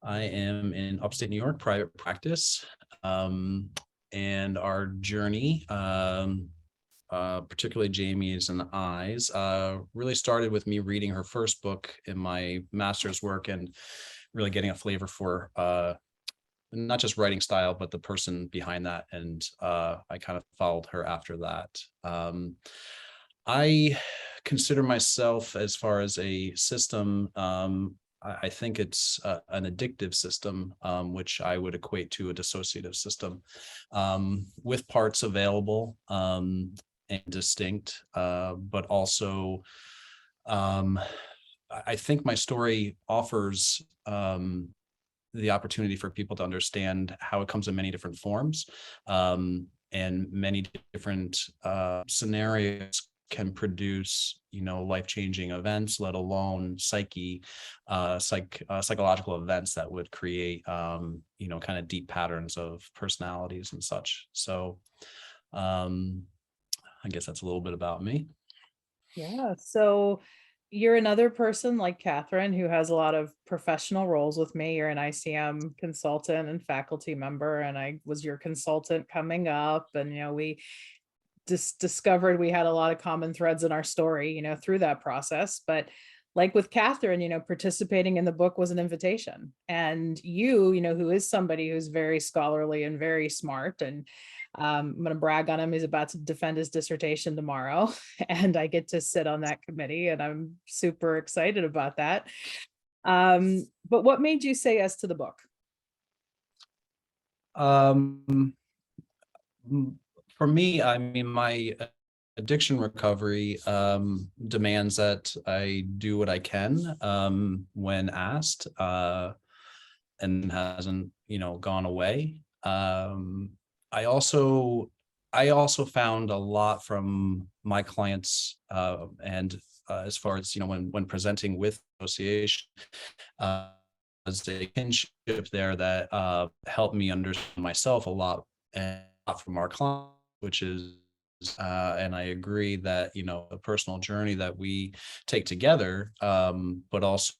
I am in upstate New York, private practice. And our journey, particularly Jamie's and I's, really started with me reading her first book in my master's work and really getting a flavor for not just writing style, but the person behind that. And I kind of followed her after that. I consider myself, as far as a system, I think it's an addictive system, which I would equate to a dissociative system, with parts available and distinct, but also I think my story offers the opportunity for people to understand how it comes in many different forms, and many different scenarios can produce, life-changing events, let alone psychological events that would create, kind of deep patterns of personalities and such. So I guess that's a little bit about me. Yeah. So you're another person like Catherine who has a lot of professional roles with me. You're an ICM consultant and faculty member, and I was your consultant coming up. And, we discovered we had a lot of common threads in our story, through that process. But like with Catherine, participating in the book was an invitation. And who is somebody who's very scholarly and very smart, and I'm going to brag on him. He's about to defend his dissertation tomorrow, and I get to sit on that committee, and I'm super excited about that. But what made you say yes to the book? For me, I mean, my addiction recovery demands that I do what I can when asked, and hasn't, gone away. I also found a lot from my clients, and as far as when presenting with association, as a kinship there that helped me understand myself a lot, and a lot from our clients, which is and I agree that the personal journey that we take together, but also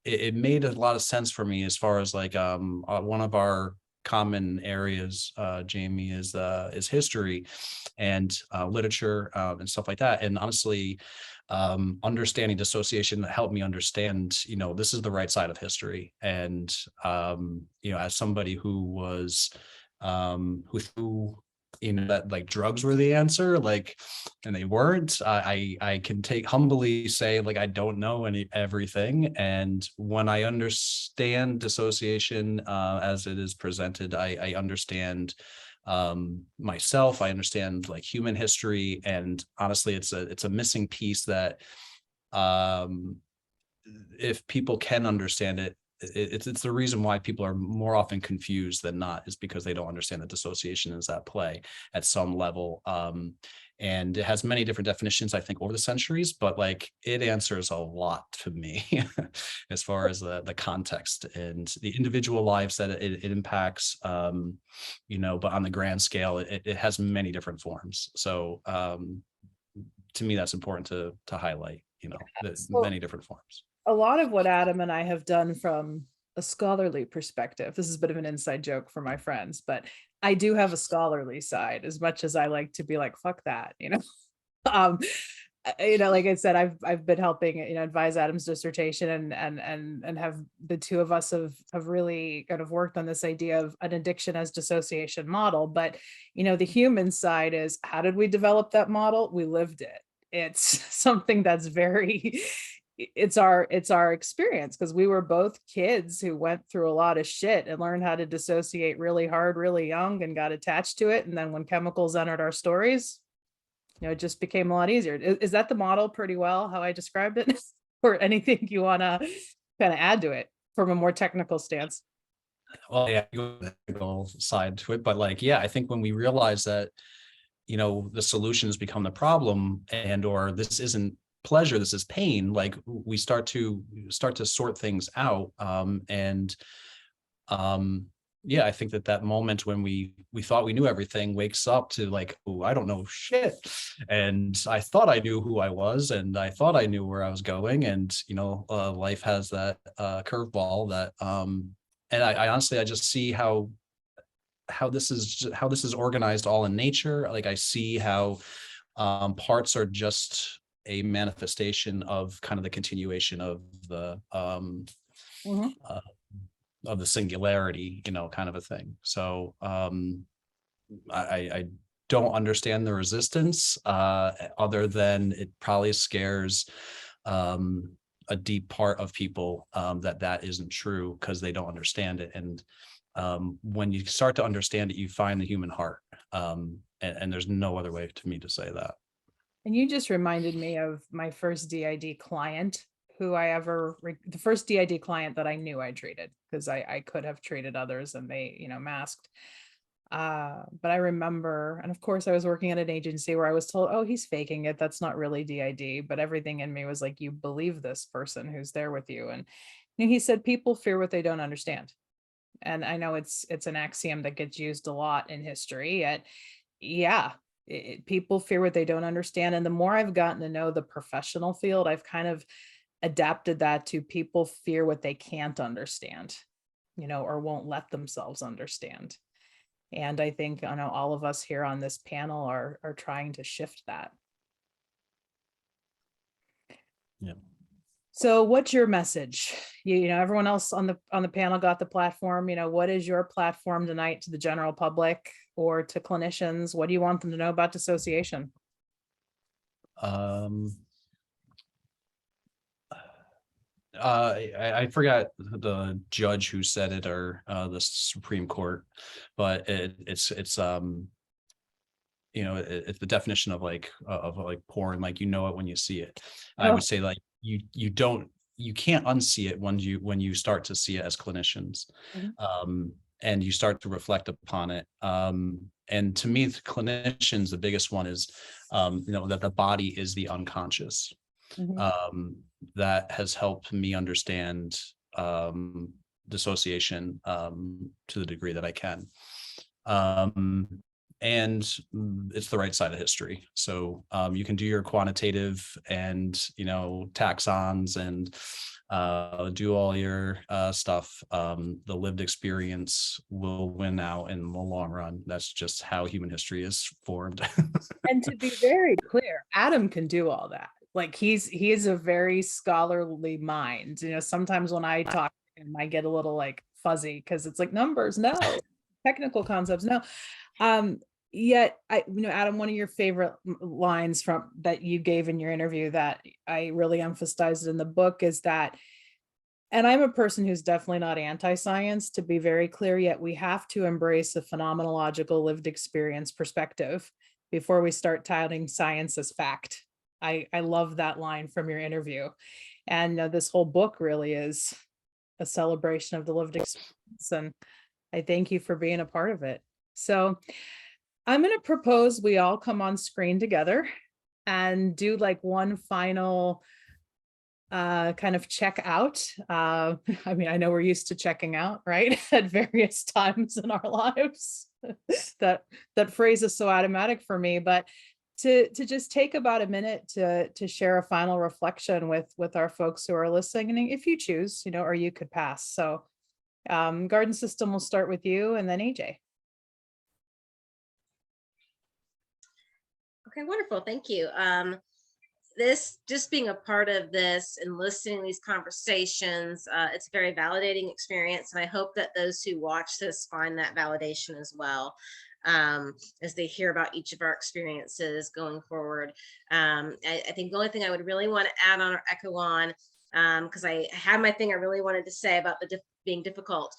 it made a lot of sense for me as far as like one of our common areas, Jamie, is history and literature, and stuff like that. And honestly, understanding dissociation helped me understand, this is the right side of history. And as somebody who was who that like drugs were the answer, like, and they weren't. I can humbly say, like, I don't know everything. And when I understand dissociation as it is presented, I understand myself. I understand like human history, and honestly, it's a missing piece that if people can understand it, it's the reason why people are more often confused than not, is because they don't understand that dissociation is at play at some level. And it has many different definitions, I think, over the centuries, but like it answers a lot to me as far as the context and the individual lives that it impacts, but on the grand scale, it has many different forms. So to me, that's important to highlight, the So many different forms. a lot of what Adam and I have done from a scholarly perspective, this is a bit of an inside joke for my friends, but I do have a scholarly side, as much as I like to be like, fuck that, um, like I said, I've been helping, advise Adam's dissertation, and have the two of us have really kind of worked on this idea of an addiction as dissociation model. But, the human side is, how did we develop that model? We lived it. It's something that's very, it's our experience, because we were both kids who went through a lot of shit and learned how to dissociate really hard, really young, and got attached to it. And then when chemicals entered our stories, it just became a lot easier. Is that the model pretty well, how I described it? Or anything you want to kind of add to it from a more technical stance? Well, yeah, you go the technical side to it, but like, yeah, I think when we realize that, the solutions become the problem, and or this isn't pleasure, this is pain, like we start to sort things out. And yeah, I think that moment when we thought we knew everything wakes up to like, oh, I don't know shit. And I thought I knew who I was, and I thought I knew where I was going. And, life has that curveball that, and I honestly, I just see how this is organized all in nature. Like I see how parts are just a manifestation of kind of the continuation of the Mhm. of the singularity, kind of a thing. So I don't understand the resistance, other than it probably scares a deep part of people, that isn't true, because they don't understand it. And when you start to understand it, you find the human heart. And there's no other way to me to say that. And you just reminded me of my first DID client, the first DID client that I knew I treated, because I could have treated others and they, masked. But I remember, and of course I was working at an agency where I was told, oh, he's faking it, that's not really DID. But everything in me was like, you believe this person who's there with you. And he said, people fear what they don't understand. And I know it's an axiom that gets used a lot in history. Yeah, people fear what they don't understand. And the more I've gotten to know the professional field, I've kind of adapted that to people fear what they can't understand, or won't let themselves understand. And I think, I know all of us here on this panel are trying to shift that. Yeah. So what's your message? You know, everyone else on the panel got the platform. You know, what is your platform tonight to the general public or to clinicians? What do you want them to know about dissociation? I forgot the judge who said it, or the Supreme Court, but it's you know, it's the definition of like porn, like, you know it when you see it. I Oh. would say like you can't unsee it when you start to see it as clinicians. Mhm. And you start to reflect upon it. And to me, the clinicians, the biggest one is you know, that the body is the unconscious. Mhm. That has helped me understand dissociation to the degree that I can. And it's the right side of history. So you can do your quantitative and, you know, taxons and do all your stuff. The lived experience will win out in the long run. That's just how human history is formed. And to be very clear, Adam can do all that. Like he is a very scholarly mind. You know, sometimes when I talk to him, I get a little like fuzzy because it's like numbers, no, technical concepts, no. Yet you know, Adam, one of your favorite lines from that you gave in your interview that I really emphasized in the book is that, and I'm a person who's definitely not anti-science, to be very clear, yet we have to embrace a phenomenological lived experience perspective before we start touting science as fact. I love that line from your interview. And this whole book really is a celebration of the lived experience. And I thank you for being a part of it. So I'm going to propose we all come on screen together and do like one final kind of check out. I mean, I know we're used to checking out, right? At various times in our lives. that phrase is so automatic for me, but to just take about a minute to share a final reflection with our folks who are listening, if you choose, you know, or you could pass. So Garden System, will start with you and then AJ. Okay, wonderful. Thank you. This just being a part of this and listening to these conversations, it's a very validating experience. And I hope that those who watch this find that validation as well, as they hear about each of our experiences going forward. I think the only thing I would really want to add on or echo on, because I had my thing I really wanted to say about the being difficult,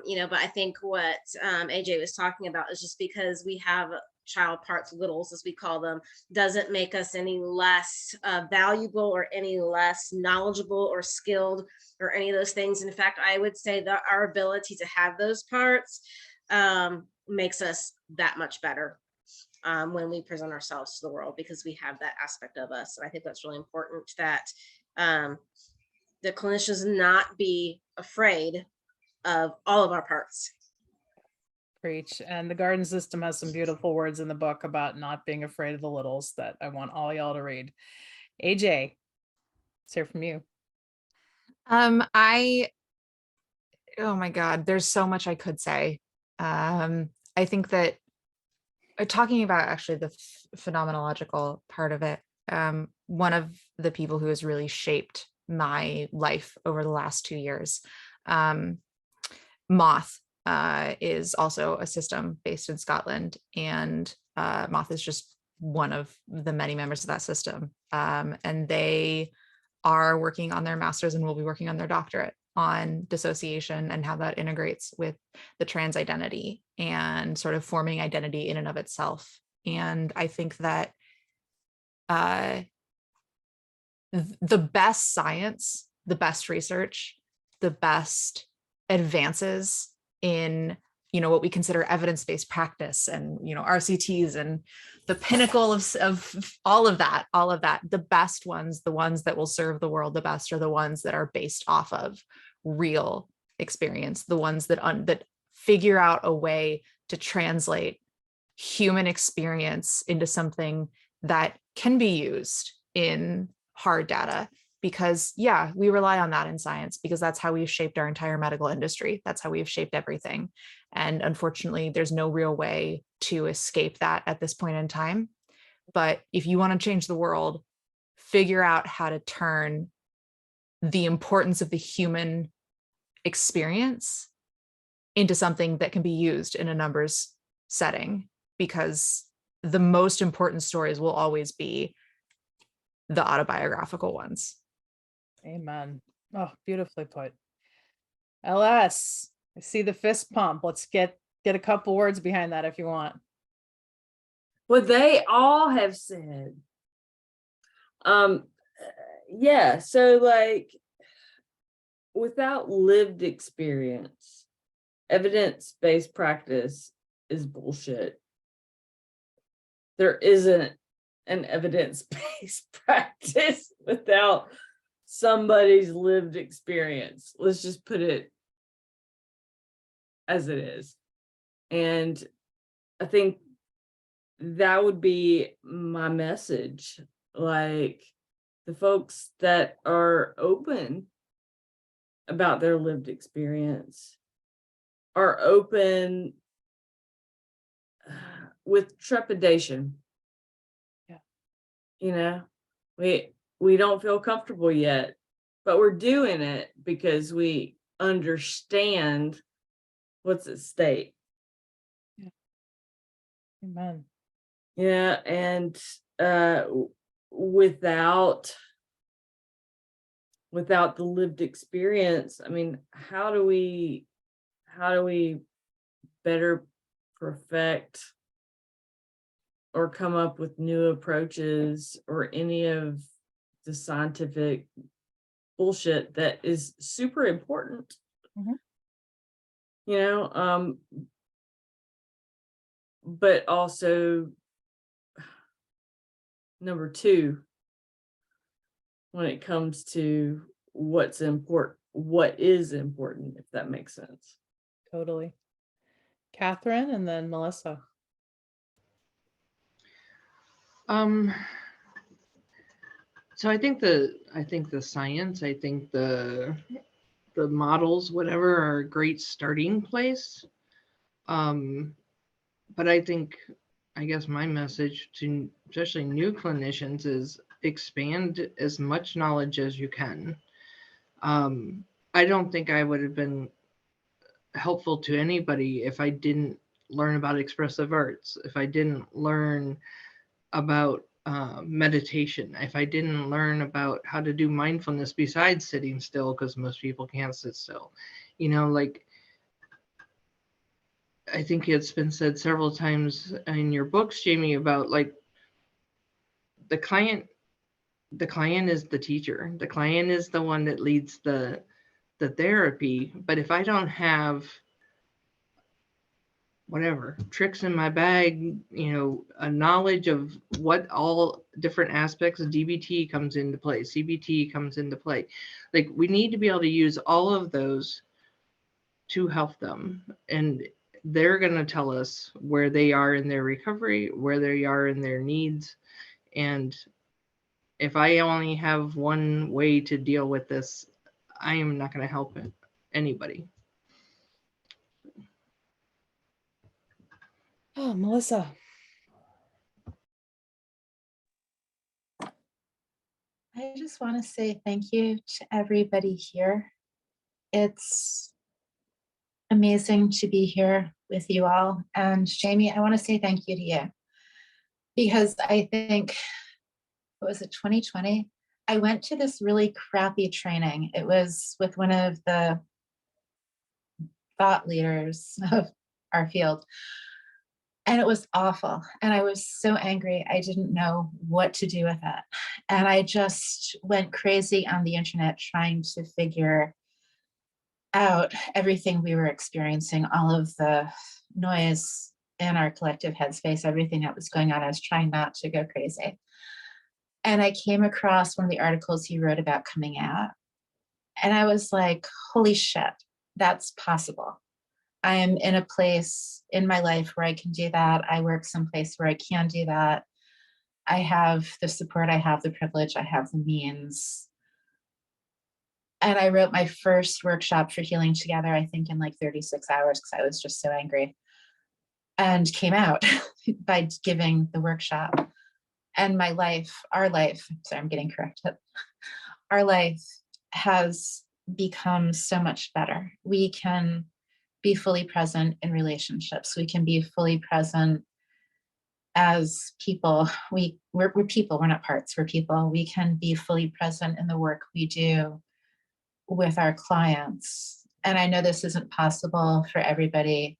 you know, but I think what AJ was talking about is just because we have child parts, littles as we call them, doesn't make us any less valuable or any less knowledgeable or skilled or any of those things. In fact, I would say that our ability to have those parts makes us that much better when we present ourselves to the world, because we have that aspect of us. And I think that's really important, that the clinicians not be afraid of all of our parts. Preach. And the Garden System has some beautiful words in the book about not being afraid of the littles that I want all y'all to read. AJ, let's hear from you. Oh my God, there's so much I could say. I think that talking about actually the phenomenological part of it, one of the people who has really shaped my life over the last 2 years, Moth, is also a system based in Scotland, and Moth is just one of the many members of that system. And they are working on their master's and will be working on their doctorate on dissociation and how that integrates with the trans identity and sort of forming identity in and of itself. And I think that the best science, the best research, the best advances in, you know, what we consider evidence-based practice and, you know, RCTs and the pinnacle of all of that, the best ones, the ones that will serve the world the best, are the ones that are based off of real experience, the ones that figure out a way to translate human experience into something that can be used in hard data. Because yeah, we rely on that in science because that's how we've shaped our entire medical industry. That's how we've shaped everything. And unfortunately, there's no real way to escape that at this point in time. But if you want to change the world, figure out how to turn the importance of the human experience into something that can be used in a numbers setting, because the most important stories will always be the autobiographical ones. Amen. Oh, beautifully put. LS, I see the fist pump. Let's get a couple words behind that if you want. What they all have said. Yeah, so like without lived experience, evidence-based practice is bullshit. There isn't an evidence-based practice without somebody's lived experience. Let's just put it as it is. And I think that would be my message. Like the folks that are open about their lived experience are open with trepidation. Yeah. You know, we don't feel comfortable yet, but we're doing it because we understand what's at stake. Yeah. Amen. Yeah, and without the lived experience, I mean, how do we better perfect or come up with new approaches or any of the scientific bullshit that is super important? Mhm. You know, but also number two, when it comes to what is important, if that makes sense. Totally. Catherine and then Melissa. So I think the science, I think the models, whatever, are a great starting place. But I guess my message to especially new clinicians is expand as much knowledge as you can. I don't think I would have been helpful to anybody if I didn't learn about expressive arts, if I didn't learn about meditation, if I didn't learn about how to do mindfulness besides sitting still, because most people can't sit still. You know, like, I think it's been said several times in your books, Jamie, about like the client is the teacher. The client is the one that leads the therapy. But if I don't have whatever tricks in my bag, you know, a knowledge of what all different aspects of DBT comes into play, CBT comes into play, like we need to be able to use all of those to help them. And they're going to tell us where they are in their recovery, where they are in their needs. And if I only have one way to deal with this, I am not going to help anybody. Oh, Melissa. I just want to say thank you to everybody here. It's amazing to be here with you all. And Jamie, I want to say thank you to you, because I think, what was it, 2020? I went to this really crappy training. It was with one of the thought leaders of our field. And it was awful. And I was so angry. I didn't know what to do with it. And I just went crazy on the internet trying to figure out everything we were experiencing, all of the noise in our collective headspace, everything that was going on. I was trying not to go crazy. And I came across one of the articles he wrote about coming out. And I was like, holy shit, that's possible. I am in a place in my life where I can do that. I work someplace where I can do that. I have the support, I have the privilege, I have the means. And I wrote my first workshop for Healing Together, I think in like 36 hours, because I was just so angry, and came out by giving the workshop. And my life, our life, sorry, I'm getting corrected. Our life has become so much better. We can be fully present in relationships. We can be fully present as people. We're people, we're not parts, we're people. We can be fully present in the work we do with our clients. And I know this isn't possible for everybody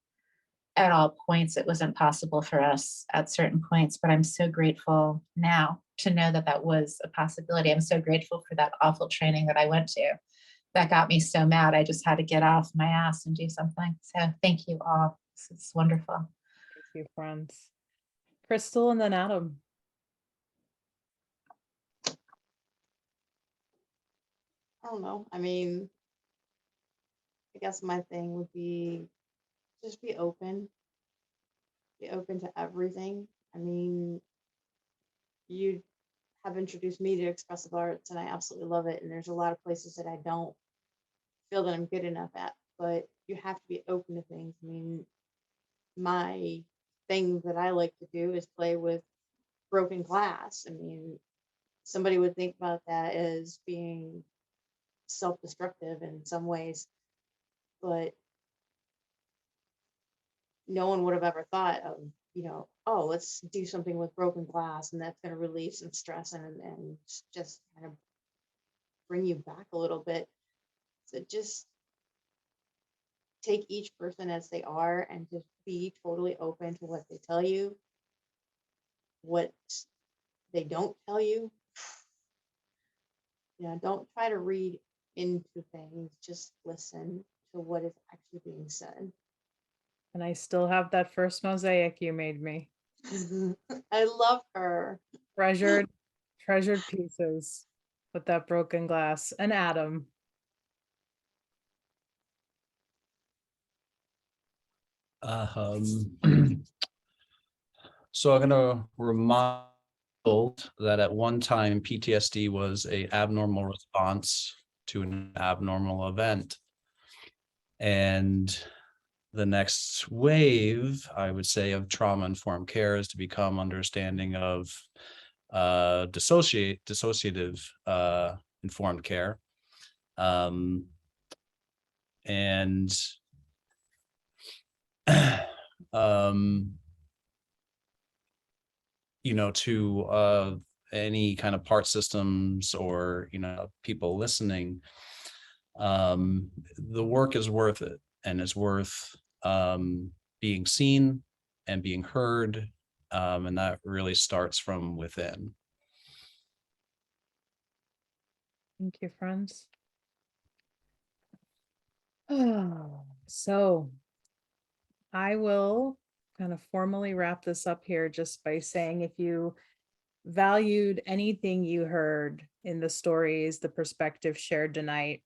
at all points. It wasn't possible for us at certain points, but I'm so grateful now to know that that was a possibility. I'm so grateful for that awful training that I went to that got me so mad. I just had to get off my ass and do something. So thank you all. This is wonderful. Thank you, friends. Crystal and then Adam. I don't know. I mean, I guess my thing would be just be open. Be open to everything. I mean, you have introduced me to expressive arts and I absolutely love it. And there's a lot of places that I don't feel that I'm good enough at, but you have to be open to things. I mean, my thing that I like to do is play with broken glass. I mean, somebody would think about that as being self-destructive in some ways, but no one would have ever thought of, oh, let's do something with broken glass and that's going to relieve some stress and just kind of bring you back a little bit. So just take each person as they are and just be totally open to what they tell you, what they don't tell you. Don't try to read into things, just listen to what is actually being said. And I still have that first mosaic you made me. I love her. Treasured pieces with that broken glass. And Adam. So I'm gonna remind that at one time PTSD was a abnormal response to an abnormal event. And the next wave, I would say, of trauma-informed care is to become understanding of dissociative informed care. And to any kind of part systems or people listening, the work is worth it, and it's worth being seen and being heard, and that really starts from within. Thank you, friends. So I will kind of formally wrap this up here just by saying, if you valued anything you heard in the stories, the perspective shared tonight,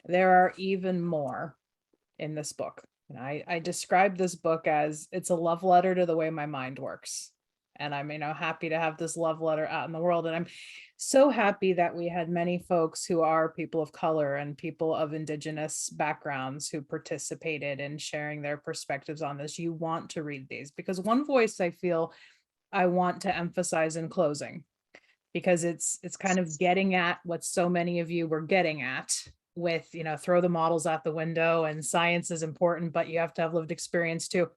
there are even more in this book. And I describe this book as it's a love letter to the way my mind works. And I'm, happy to have this love letter out in the world. And I'm so happy that we had many folks who are people of color and people of Indigenous backgrounds who participated in sharing their perspectives on this. You want to read these, because one voice I feel I want to emphasize in closing, because it's kind of getting at what so many of you were getting at with, throw the models out the window and science is important, but you have to have lived experience too.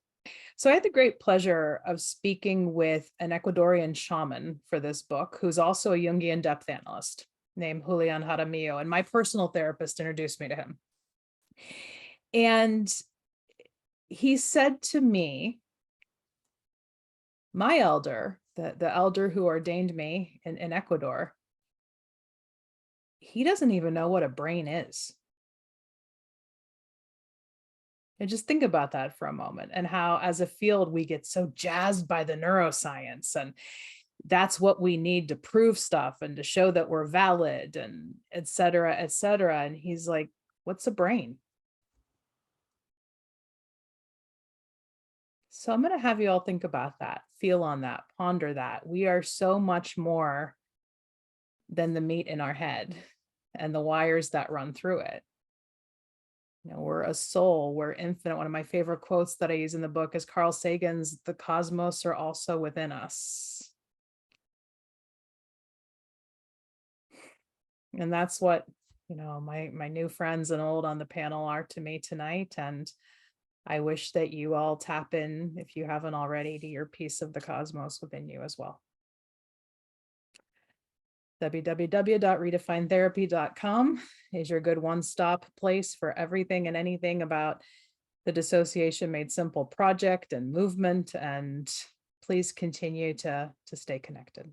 So I had the great pleasure of speaking with an Ecuadorian shaman for this book, who's also a Jungian depth analyst named Julian Jaramillo, and my personal therapist introduced me to him. And he said to me, my elder, the elder who ordained me in Ecuador, he doesn't even know what a brain is. And just think about that for a moment, and how as a field we get so jazzed by the neuroscience, and that's what we need to prove stuff and to show that we're valid, and et cetera, et cetera. And he's like, what's a brain? So I'm going to have you all think about that, feel on that, ponder that. We are so much more than the meat in our head and the wires that run through it. We're a soul, we're infinite. One of my favorite quotes that I use in the book is Carl Sagan's, "The cosmos are also within us." And that's what, my new friends and old on the panel are to me tonight. And I wish that you all tap in, if you haven't already, to your piece of the cosmos within you as well. www.redefinetherapy.com is your good one-stop place for everything and anything about the Dissociation Made Simple project and movement. And please continue to stay connected.